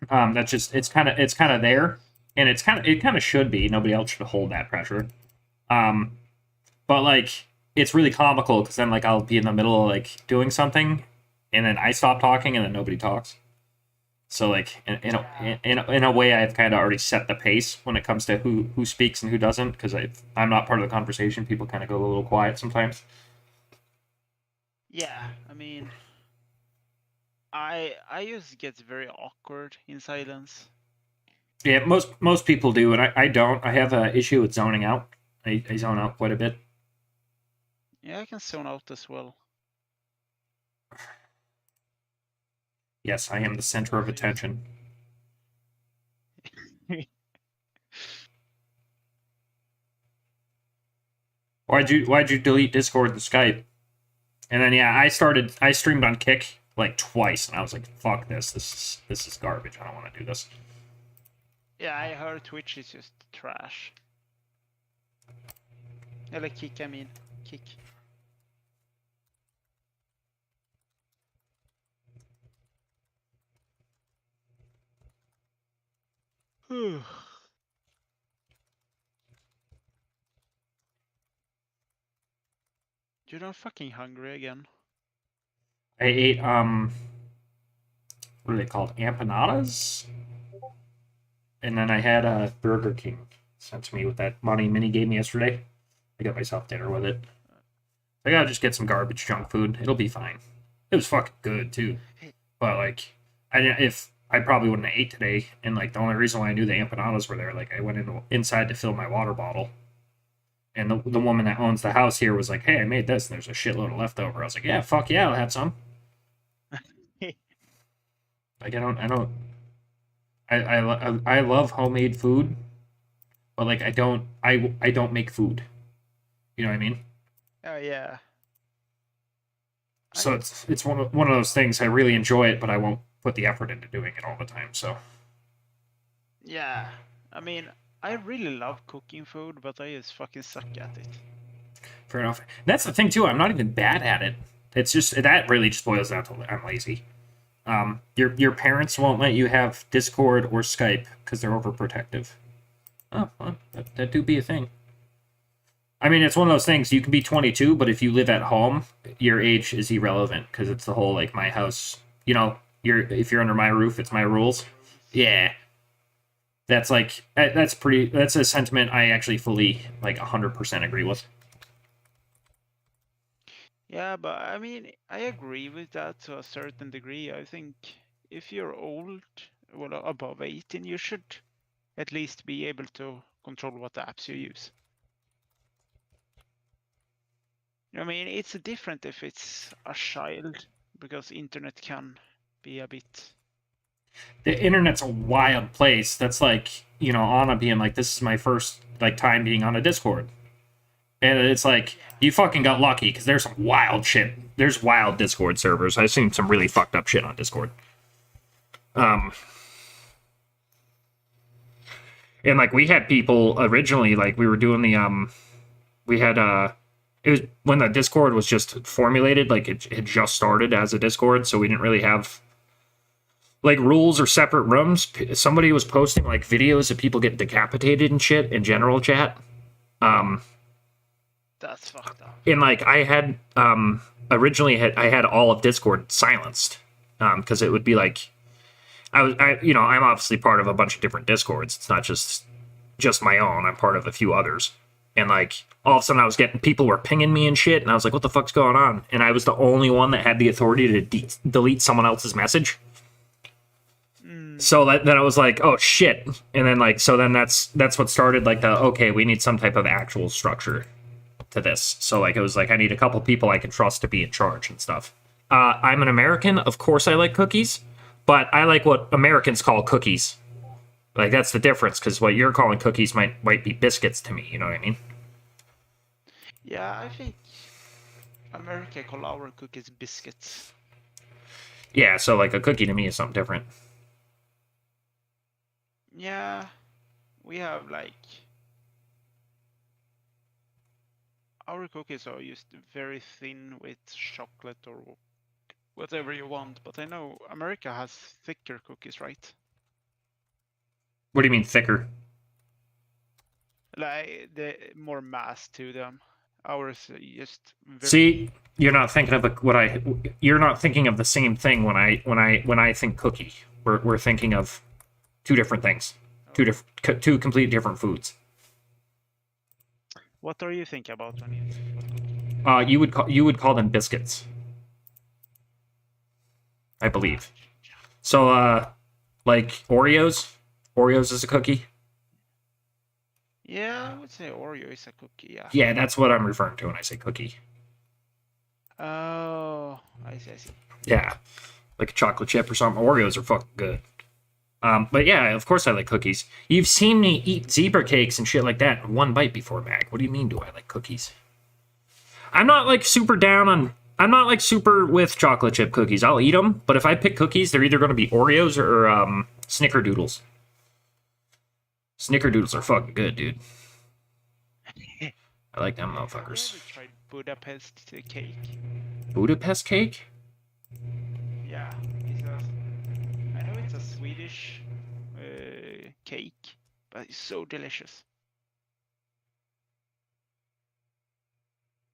That's just it's kind of there, and it kind of should be. Nobody else should hold that pressure. Um, but like it's really comical because then like I'll be in the middle of like doing something, and then I stop talking, and then nobody talks. So like in a way, I've kind of already set the pace when it comes to who speaks and who doesn't because I'm not part of the conversation. People kind of go a little quiet sometimes. Yeah, I mean, I just get very awkward in silence. Yeah, most people do, and I don't. I have an issue with zoning out. I zone out quite a bit. Yeah, I can zone out as well. Yes, I am the center of attention. Why'd you delete Discord and Skype? And then yeah, I streamed on Kick like twice, and I was like, fuck this. This is garbage. I don't want to do this. Yeah, I heard Twitch is just trash. I like Kick, I mean. Kick. You're not fucking hungry again. I ate what are they called? Empanadas? And then I had a Burger King sent to me with that money Minnie gave me yesterday. I got myself dinner with it. I gotta just get some garbage junk food. It'll be fine. It was fucking good too. But like if I probably wouldn't have ate today, and like the only reason why I knew the empanadas were there, like I went inside to fill my water bottle. And the woman that owns the house here was like, "Hey, I made this, and there's a shitload of leftover." I was like, "Yeah, fuck yeah, I'll have some." Like I love homemade food, but like I don't make food. You know what I mean? Oh yeah. So it's one of those things. I really enjoy it, but I won't put the effort into doing it all the time. So Yeah. I mean, I really love cooking food, but I just fucking suck at it. fair enough. That's the thing too. I'm not even bad at it. It's just that really just boils down to I'm lazy. Your parents won't let you have Discord or Skype because they're overprotective. Oh, well, that do be a thing. I mean, it's one of those things. You can be 22, but if you live at home, your age is irrelevant because it's the whole like my house. You know, if you're under my roof, it's my rules. Yeah, that's like that's a sentiment I actually fully like 100% agree with. Yeah, but I mean, I agree with that to a certain degree. I think if you're old, well, above 18, you should at least be able to control what apps you use. I mean, it's different if it's a child, because internet can be a bit... The internet's a wild place. That's like, you know, Anna being like, this is my first like time being on a Discord. And it's like, you fucking got lucky because there's some wild shit. There's wild Discord servers. I've seen some really fucked up shit on Discord. And like we had people originally, like we were doing the we had it was when the Discord was just formulated, like it had just started as a Discord, so we didn't really have like rules or separate rooms. Somebody was posting like videos of people getting decapitated and shit in general chat. That's fucked up. And like I had originally I had all of Discord silenced because it would be like I'm obviously part of a bunch of different Discords. It's not just my own. I'm part of a few others. And like all of a sudden I was getting people were pinging me and shit, and I was like, what the fuck's going on? And I was the only one that had the authority to delete someone else's message. So then I was like, oh shit. And then like so then that's what started like okay, we need some type of actual structure to this. So like it was like I need a couple people I can trust to be in charge and stuff. I'm an American, of course I like cookies, but I like what Americans call cookies. Like that's the difference, because what you're calling cookies might be biscuits to me, you know what I mean? Yeah, I think America call our cookies biscuits. Yeah, so like a cookie to me is something different. Yeah, we have like our cookies are just very thin with chocolate or whatever you want, but I know America has thicker cookies, right? What do you mean thicker? Like the more mass to them. Ours just very See, you're not thinking of you're not thinking of the same thing when I think cookie. We're thinking of two different things. Two complete different foods. What are you thinking about when you think about cookies? You would call them biscuits, I believe. So like Oreos. Oreos is a cookie. Yeah, I would say Oreo is a cookie, yeah. Yeah, that's what I'm referring to when I say cookie. Oh, I see. Yeah, like a chocolate chip or something. Oreos are fucking good. But yeah, of course I like cookies. You've seen me eat zebra cakes and shit like that in one bite before, Mag. What do you mean, do I like cookies? I'm not like super down on. I'm not like super with chocolate chip cookies. I'll eat them, but if I pick cookies, they're either going to be Oreos or Snickerdoodles. Snickerdoodles are fucking good, dude. I like them motherfuckers. Have you ever tried Budapest cake? Budapest cake? Yeah, I know it's a Swedish cake, but it's so delicious.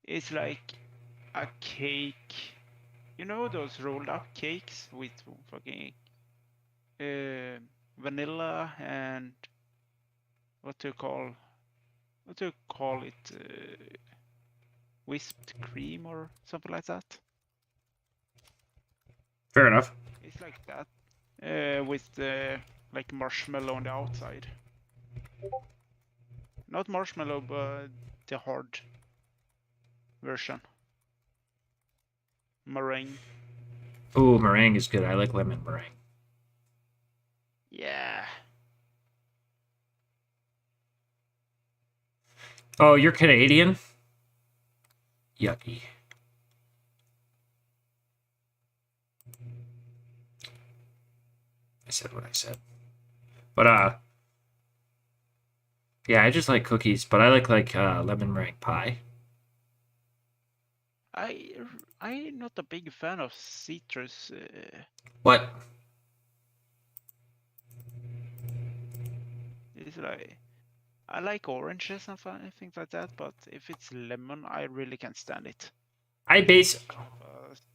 It's like a cake. You know those rolled up cakes with fucking vanilla and what do you call it? Whipped cream or something like that. Fair enough. It's like that, with the like marshmallow on the outside. Not marshmallow, but the hard version. Meringue. Ooh, meringue is good. I like lemon meringue. Yeah. Oh, you're Canadian? Yucky. I said what I said. But yeah, I just like cookies, but I like lemon meringue pie. I'm not a big fan of citrus. What? It's like I like oranges and things like that, but if it's lemon, I really can't stand it.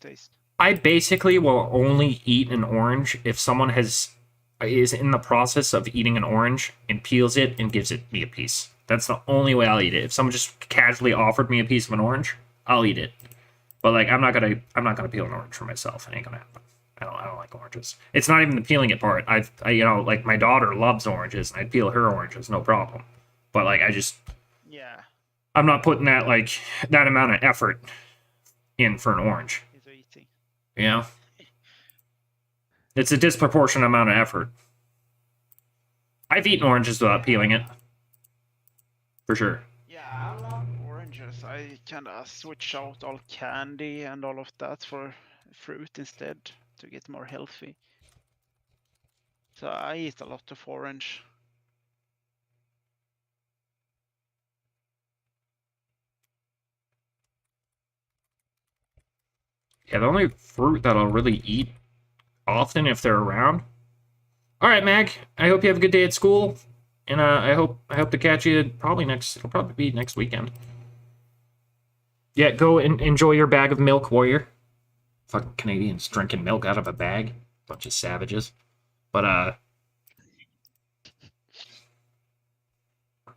Taste. I basically will only eat an orange if someone is in the process of eating an orange and peels it and gives me a piece. That's the only way I'll eat it. If someone just casually offered me a piece of an orange, I'll eat it. But like I'm not gonna peel an orange for myself. It ain't gonna happen. I don't like oranges. It's not even the peeling it part. I like my daughter loves oranges and I peel her oranges, no problem. But like yeah, I'm not putting that amount of effort in for an orange. It's eating. You know? It's a disproportionate amount of effort. I've eaten oranges without peeling it. For sure. Yeah, I love oranges. I kinda switch out all candy and all of that for fruit instead to get more healthy. So I eat a lot of orange. Yeah, the only fruit that I'll really eat often if they're around. All right, Mag. I hope you have a good day at school, and I hope to catch you it'll probably be next weekend. Yeah, go and enjoy your bag of milk, warrior. Fucking Canadians drinking milk out of a bag, bunch of savages. But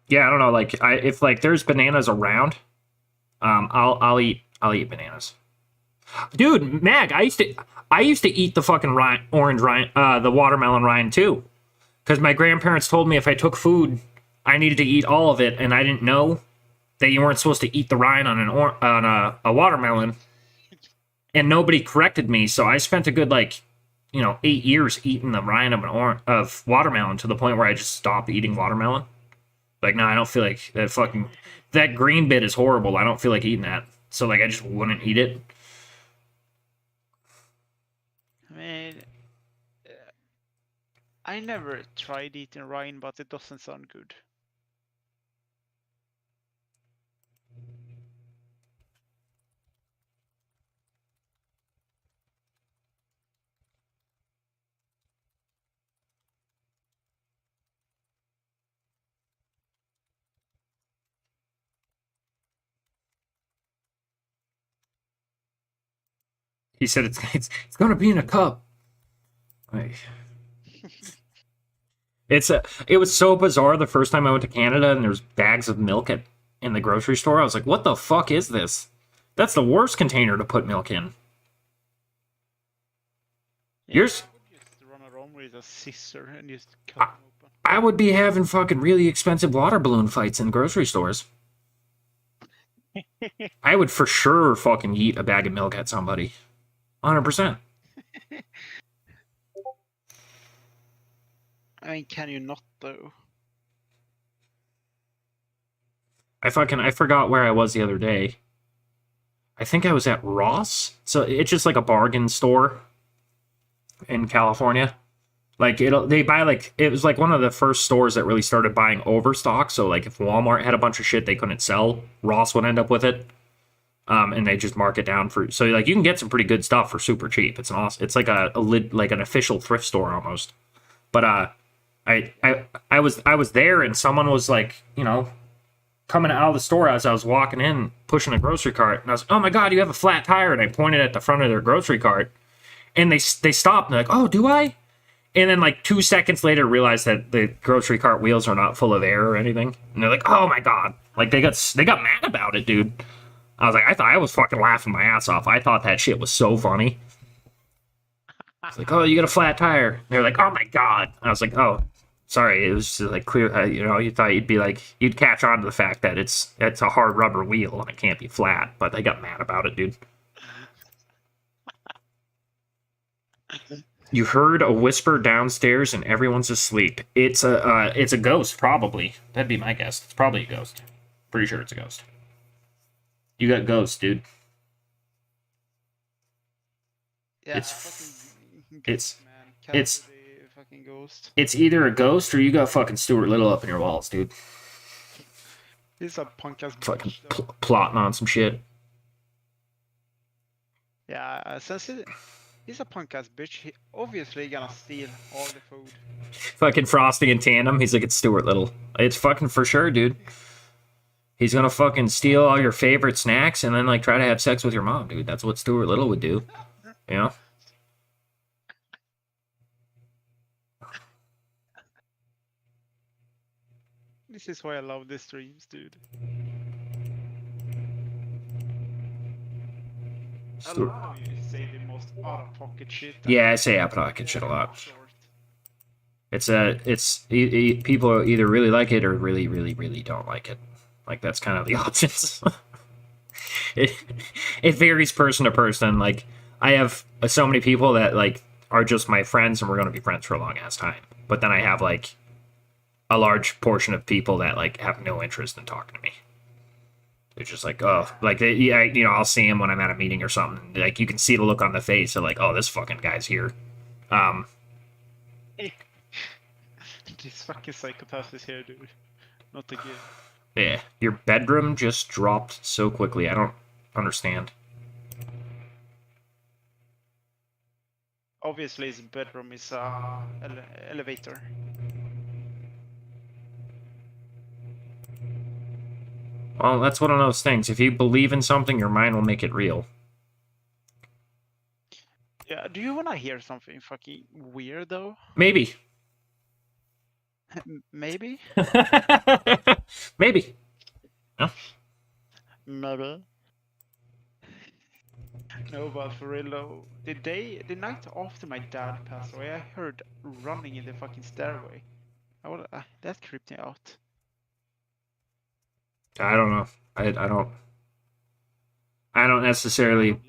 yeah, I don't know. Like, if there's bananas around, I'll eat bananas. Dude, Mag, I used to eat the fucking orange rind, the watermelon rind too, because my grandparents told me if I took food, I needed to eat all of it, and I didn't know that you weren't supposed to eat the rind on a watermelon, and nobody corrected me, so I spent a good 8 years eating the rind of watermelon to the point where I just stopped eating watermelon. Like, no, I don't feel like that green bit is horrible. I don't feel like eating that, so I just wouldn't eat it. I never tried eating Rhine, but it doesn't sound good. He said it's gonna be in a cup. Like, it was so bizarre the first time I went to Canada and there's bags of milk in the grocery store. I was like, what the fuck is this? That's the worst container to put milk in. Yours, I would just run around with a scissor and just cut them open. I would be having fucking really expensive water balloon fights in grocery stores. I would for sure fucking eat a bag of milk at somebody. 100%. I mean, can you not though? I forgot where I was the other day. I think I was at Ross. So it's just like a bargain store in California. Like they buy like it was like one of the first stores that really started buying overstock. So like if Walmart had a bunch of shit they couldn't sell, Ross would end up with it. And they just mark it down for so like you can get some pretty good stuff for super cheap. It's an awesome. It's like a lid like an official thrift store almost. But I was there and someone was like, you know, coming out of the store as I was walking in, pushing a grocery cart, and I was like, oh my god, you have a flat tire, and I pointed at the front of their grocery cart, and they stopped and they're like, oh, do I? And then like 2 seconds later realized that the grocery cart wheels are not full of air or anything. And they're like, oh my god. Like they got mad about it, dude. I was like, I thought I was fucking laughing my ass off. I thought that shit was so funny. It's like, oh, you got a flat tire. And they're like, oh my god. I was like, oh, sorry. It was just like clear. You know, you thought you'd be like, you'd catch on to the fact that it's a hard rubber wheel and it can't be flat. But they got mad about it, dude. You heard a whisper downstairs and everyone's asleep. It's a ghost, probably. That'd be my guess. It's probably a ghost. Pretty sure it's a ghost. You got ghosts, dude. Yeah, It's- fucking it's- ghost, man. it's- Cassidy, fucking ghost. It's either a ghost or you got fucking Stuart Little up in your walls, dude. He's a punk ass Fucking bitch, though. plotting on some shit. Yeah, since he's a punk ass bitch, he obviously gonna steal all the food. Fucking Frosty and Tandem. He's like, it's Stuart Little. It's fucking for sure, dude. He's gonna fucking steal all your favorite snacks and then like try to have sex with your mom, dude. That's what Stuart Little would do. You know? This is why I love the streams, dude. A Stuart. lot of you say the most out of pocket shit. Yeah, I say out of pocket shit a lot. People either really like it or really, really, really don't like it. Like that's kind of the options. it varies person to person. Like I have so many people that like are just my friends and we're gonna be friends for a long ass time. But then I have like a large portion of people that like have no interest in talking to me. They're just like, oh, like yeah, you know, I'll see him when I'm at a meeting or something. Like you can see the look on the face of like, oh, this fucking guy's here. This fucking psychopath is here, dude. Not again. Yeah, your bedroom just dropped so quickly. I don't understand. Obviously, his bedroom is elevator. Well, that's one of those things. If you believe in something, your mind will make it real. Yeah, do you wanna hear something fucking weird though? Maybe. Maybe? Maybe. Maybe. No, but for real though, the night after my dad passed away, I heard running in the fucking stairway. That creeped me out. I don't know. I don't necessarily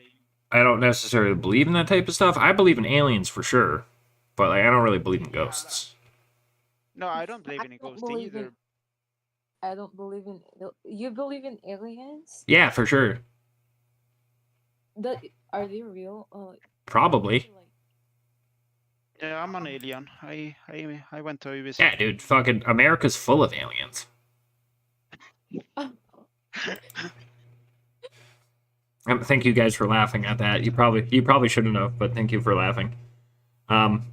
believe in that type of stuff. I believe in aliens for sure, but like I don't really believe in ghosts. No, I don't believe in a don't ghost believe either. I don't believe in. You believe in aliens? Yeah, for sure. That are they real? Probably. Yeah, I'm an alien. I went to Ubisoft. Yeah, dude, fucking America's full of aliens. Thank you guys for laughing at that. You probably shouldn't have, but thank you for laughing. Um,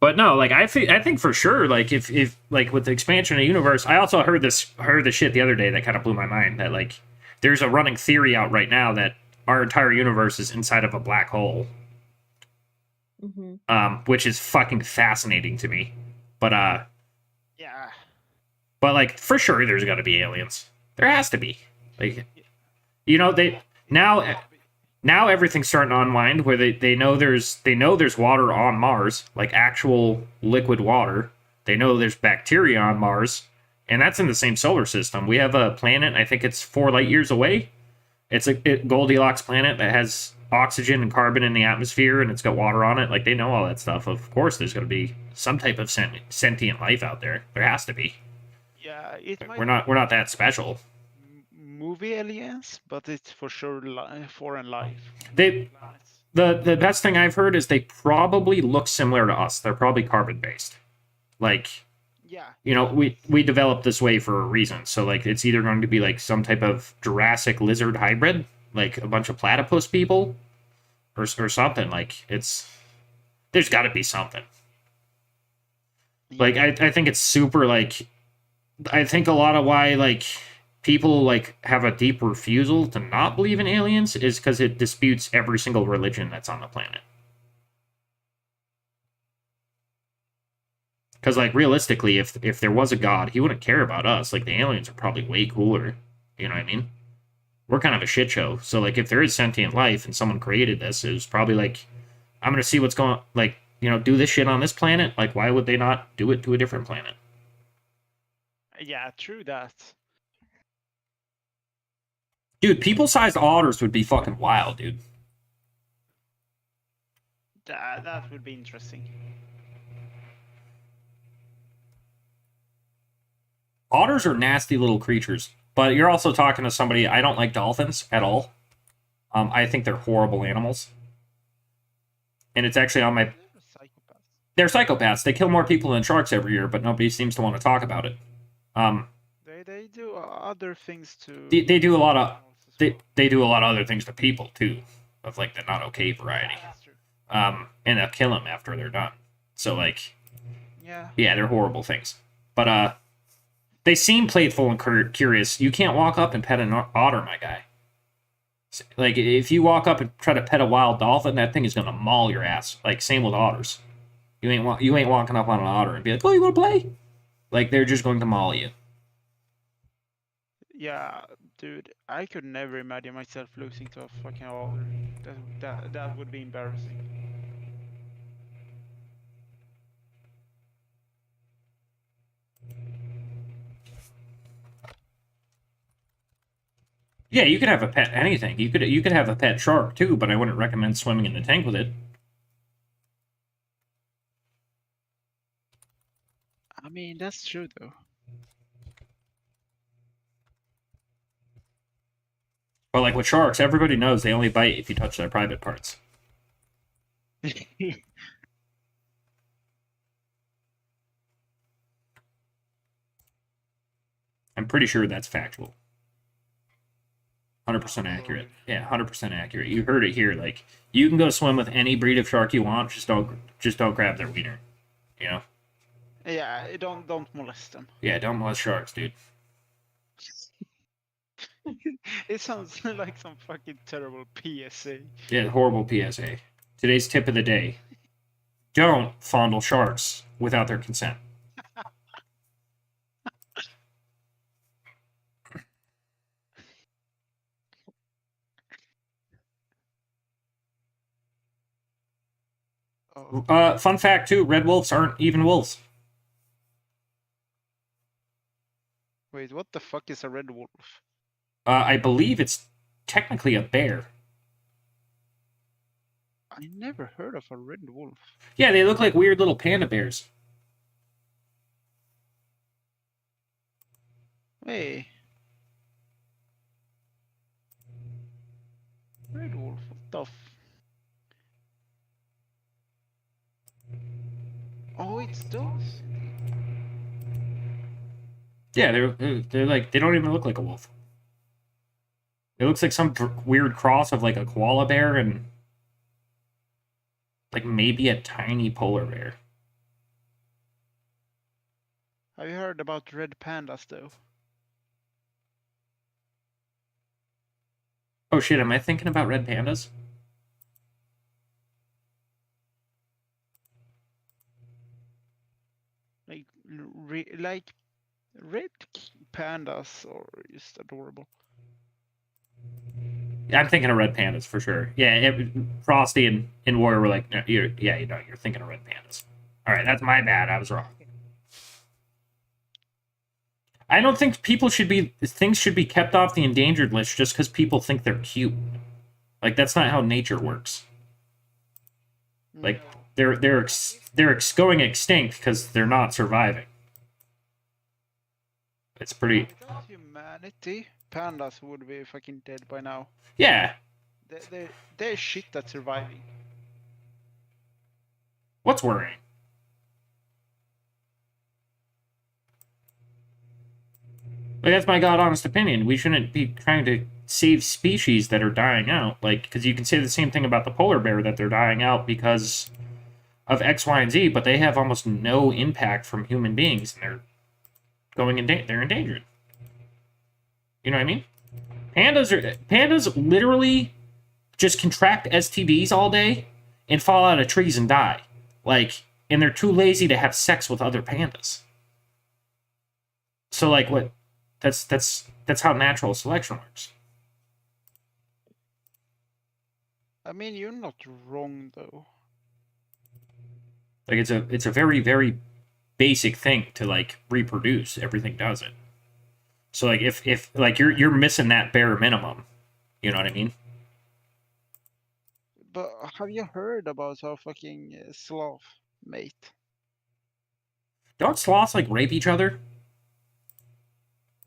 but no, like I think for sure, like if like with the expansion of the universe, I also heard this shit the other day that kind of blew my mind that like there's a running theory out right now that our entire universe is inside of a black hole, which is fucking fascinating to me. But Yeah. but like for sure, there's got to be aliens. There has to be. Like, you know, they now everything's starting to unwind where they know there's water on Mars, like actual liquid water. They know there's bacteria on Mars, and that's in the same solar system. We have a planet, I think it's 4 light years away. It's a Goldilocks planet that has oxygen and carbon in the atmosphere, and it's got water on it. Like they know all that stuff. Of course, there's going to be some type of sentient life out there. There has to be. Yeah, it might We're not that special. movie aliens, but it's for sure foreign life. They the best thing I've heard is they probably look similar to us. They're probably carbon based. Like, Yeah. you know, we developed this way for a reason. So like it's either going to be like some type of Jurassic lizard hybrid, like a bunch of platypus people, or something. Like there's got to be something. Like I think it's super like I think a lot of why like people like have a deep refusal to not believe in aliens is because it disputes every single religion that's on the planet. Because like realistically, if there was a god, he wouldn't care about us. Like the aliens are probably way cooler. You know what I mean? We're kind of a shit show. So like if there is sentient life and someone created this, it was probably like, I'm gonna see what's going like, you know, do this shit on this planet. Like why would they not do it to a different planet? Yeah, true that. Dude, people-sized otters would be fucking wild, dude. That would be interesting. Otters are nasty little creatures, but you're also talking to somebody. I don't like dolphins at all. I think they're horrible animals, and it's actually on my. They're psychopaths. They kill more people than sharks every year, but nobody seems to want to talk about it. They do other things too. They do a lot of they do a lot of other things to people too, of like the not okay variety. And they'll kill them after they're done. So like, yeah, they're horrible things. But they seem playful and curious. You can't walk up and pet an otter, my guy. Like if you walk up and try to pet a wild dolphin, that thing is gonna maul your ass. Like same with otters. You ain't walking up on an otter and be like, "Oh, you want to play?" Like they're just going to maul you. Yeah, dude, I could never imagine myself losing to a fucking otter. That would be embarrassing. Yeah, you could have a pet anything. You could have a pet shark too, but I wouldn't recommend swimming in the tank with it. I mean, that's true though. But like with sharks, everybody knows they only bite if you touch their private parts. I'm pretty sure that's factual. 100% accurate. Yeah, 100% accurate. You heard it here. Like you can go swim with any breed of shark you want. Just don't grab their wiener. You know. Yeah, don't molest them. Yeah, don't molest sharks, dude. It sounds like some fucking terrible PSA. Yeah, horrible PSA. Today's tip of the day: don't fondle sharks without their consent. Fun fact too: red wolves aren't even wolves. Wait, what the fuck is a red wolf? I believe it's technically a bear. I never heard of a red wolf. Yeah, they look like weird little panda bears. Hey. Red wolf, what the Oh, it's those. Yeah, they're like they don't even look like a wolf. It looks like some weird cross of like a koala bear and like maybe a tiny polar bear. Have you heard about red pandas though? Oh shit, am I thinking about red pandas? Like, like red pandas are just adorable. Yeah, I'm thinking of red pandas for sure. Yeah, Frosty and Warrior were like, no, you're thinking of red pandas. All right, that's my bad. I was wrong. I don't think things should be kept off the endangered list just because people think they're cute. Like that's not how nature works. Like No. they're going extinct because they're not surviving. It's pretty. Without humanity, pandas would be fucking dead by now. Yeah. They're shit at surviving. What's worrying? Like that's my god honest opinion. We shouldn't be trying to save species that are dying out. Like, because you can say the same thing about the polar bear that they're dying out because of X, Y, and Z, but they have almost no impact from human beings, and they're they're endangered. You know what I mean? Pandas literally just contract STDs all day and fall out of trees and die. Like, and they're too lazy to have sex with other pandas. So like what? That's how natural selection works. I mean, you're not wrong though. Like it's a very very basic thing to like reproduce. Everything does it. So like if like you're missing that bare minimum, you know what I mean? But have you heard about how fucking sloth mate? Don't sloths like rape each other?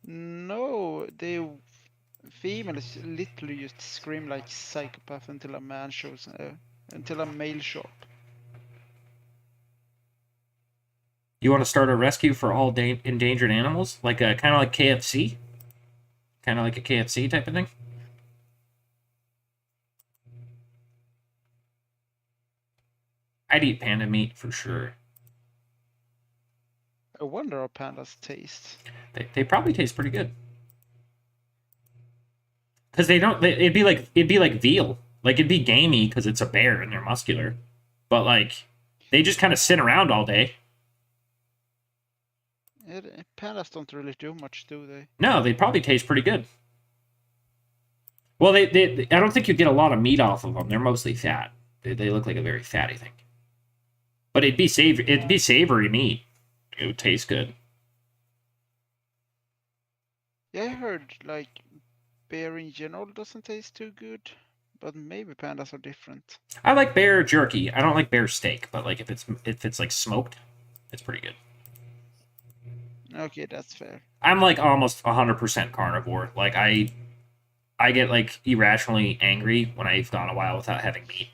No, females literally just scream like psychopath until a man shows, until a male shows up. You want to start a rescue for all endangered animals, like kind of like KFC, kind of like a KFC type of thing. I'd eat panda meat for sure. I wonder how pandas taste. They probably taste pretty good. Because it'd be like veal. Like it'd be gamey because it's a bear and they're muscular, but like they just kind of sit around all day. Pandas don't really do much, do they? No, they probably taste pretty good. Well, I don't think you get a lot of meat off of them. They're mostly fat. They look like a very fatty thing. But it'd be savory meat. It would taste good. Yeah, I heard like bear in general doesn't taste too good, but maybe pandas are different. I like bear jerky. I don't like bear steak, but like if it's like smoked, it's pretty good. Okay, that's fair. I'm like almost 100% carnivore. Like I get like irrationally angry when I've gone a while without having meat.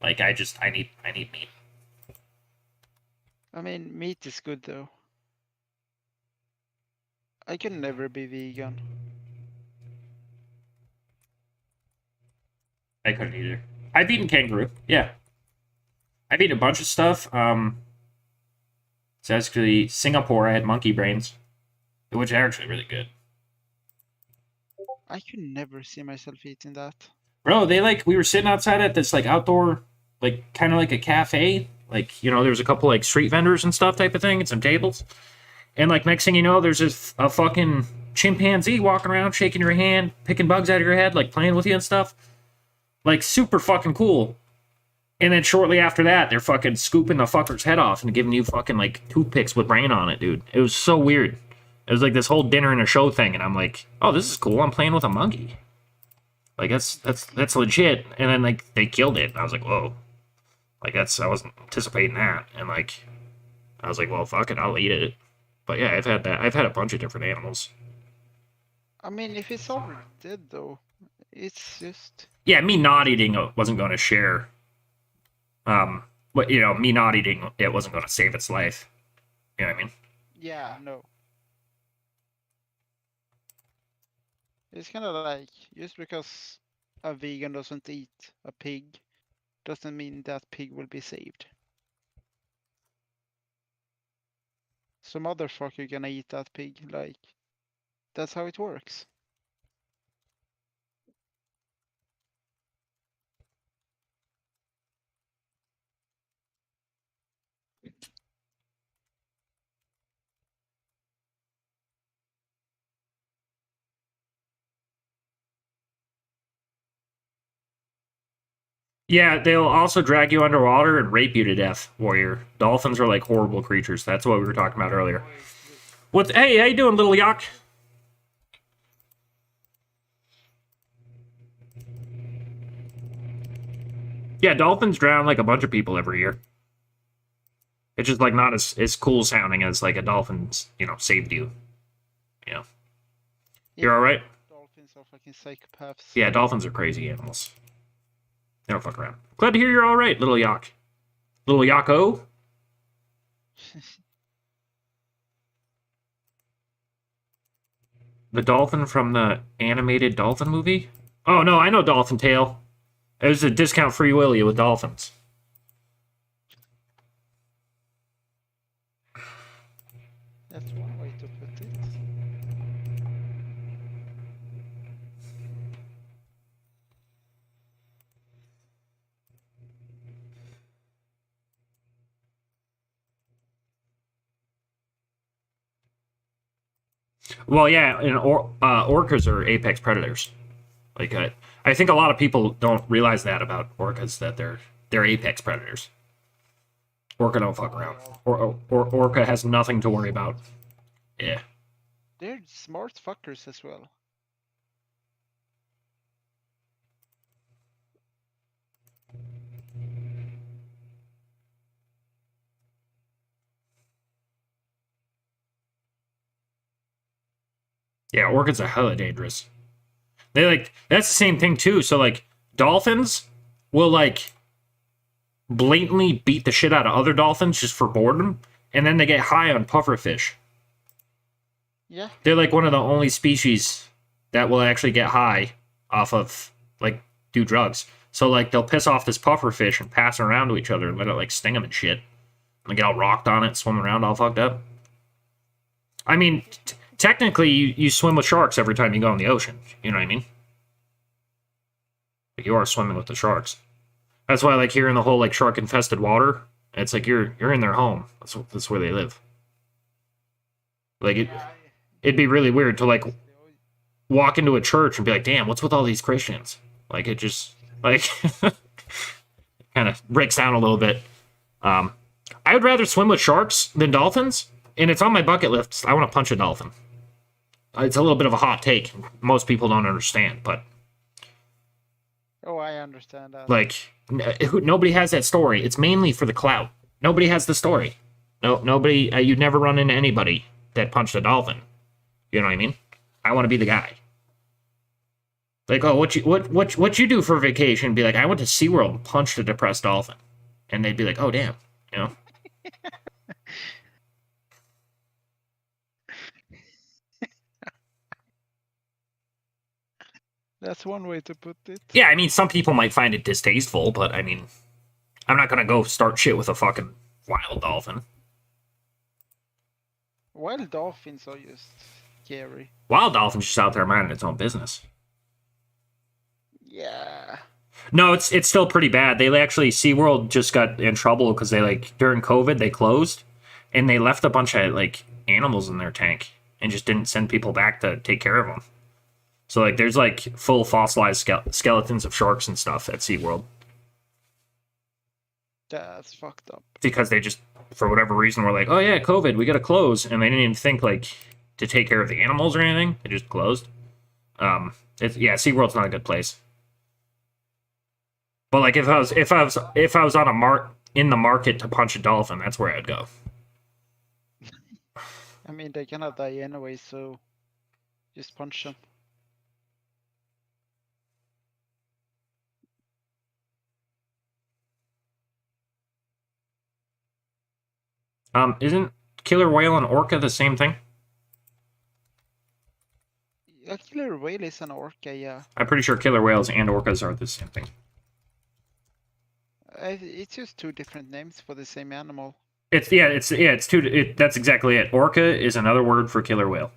Like I need meat. I mean, meat is good though. I can never be vegan. I couldn't either. I've eaten kangaroo. Yeah. I've eaten a bunch of stuff. So actually Singapore I had monkey brains, which are actually really good. I could never see myself eating that. Bro, we were sitting outside at this like outdoor, like kind of like a cafe. Like, you know, there's a couple like street vendors and stuff type of thing and some tables. And like next thing you know, there's a fucking chimpanzee walking around, shaking your hand, picking bugs out of your head, like playing with you and stuff. Like super fucking cool. And then shortly after that, they're fucking scooping the fucker's head off and giving you fucking like toothpicks with brain on it, dude. It was so weird. It was like this whole dinner and a show thing, and I'm like, oh, this is cool. I'm playing with a monkey. Like that's legit. And then like they killed it. And I was like, whoa. Like I wasn't anticipating that. And like I was like, well, fuck it, I'll eat it. But yeah, I've had that. I've had a bunch of different animals. I mean, if it's already dead though, it's just. Yeah, me not eating it wasn't going to share But me not eating it wasn't going to save its life. You know what I mean? Yeah, no. It's kind of like just because a vegan doesn't eat a pig doesn't mean that pig will be saved. Some motherfucker gonna eat that pig, like that's how it works. Yeah, they'll also drag you underwater and rape you to death, warrior. Dolphins are like horrible creatures. That's what we were talking about earlier. What? Hey, how you doing, little yak? Yeah, dolphins drown like a bunch of people every year. It's just like not as cool sounding as like a dolphin's, saved you. You know. You're Yeah, all right. dolphins are fucking psychopaths. Yeah, dolphins are crazy animals. They don't fuck around. Glad to hear you're all right, little yak. Little yako. The dolphin from the animated dolphin movie? Oh no, I know Dolphin Tale. It was a discount free willy with dolphins. That's one way to put it. Well, yeah, and orcas are apex predators. Like I think a lot of people don't realize that about orcas that they're apex predators. Orca don't fuck around. Orca has nothing to worry about. Yeah. They're smart fuckers as well. Yeah, orcas are hella dangerous. That's the same thing too. So like dolphins will like blatantly beat the shit out of other dolphins just for boredom, and then they get high on pufferfish. Yeah. They're like one of the only species that will actually get high off of like do drugs. So like they'll piss off this pufferfish and pass it around to each other and let it like sting them and shit. And get all rocked on it, swim around all fucked up. I mean, technically you swim with sharks every time you go in the ocean. You know what I mean? Like you are swimming with the sharks. That's why like here in the whole like shark infested water, it's like you're in their home. That's where they live. Like it'd be really weird to like walk into a church and be like, damn, what's with all these Christians? Like it just like kind of breaks down a little bit. I would rather swim with sharks than dolphins, and it's on my bucket list. I want to punch a dolphin. It's a little bit of a hot take. Most people don't understand, but Oh, I understand that. like nobody has that story. It's mainly for the clout. Nobody has the story. Nobody. You'd never run into anybody that punched a dolphin. You know what I mean? I want to be the guy. Like, oh, what you do for vacation? Be like, I went to SeaWorld and punched a depressed dolphin, and they'd be like, oh damn, you know. That's one way to put it. Yeah, I mean, some people might find it distasteful, but I mean, I'm not gonna go start shit with a fucking wild dolphin. Wild dolphins are just scary. Wild dolphin's just out there minding its own business. Yeah. No, it's still pretty bad. They actually SeaWorld just got in trouble because they like during COVID they closed and they left a bunch of like animals in their tank and just didn't send people back to take care of them. So like there's like full fossilized skeletons of sharks and stuff at SeaWorld That's fucked up. because they just for whatever reason were like, oh yeah, COVID, we gotta close, and they didn't even think like to take care of the animals or anything. They just closed. SeaWorld's not a good place. But like if I was on in the market to punch a dolphin, that's where I'd go. I mean, they cannot die anyway, so just punch them. Isn't killer whale and orca the same thing? A killer whale is an orca, yeah. I'm pretty sure killer whales and orcas are the same thing. It's just two different names for the same animal. It's two. That's exactly it. Orca is another word for killer whale.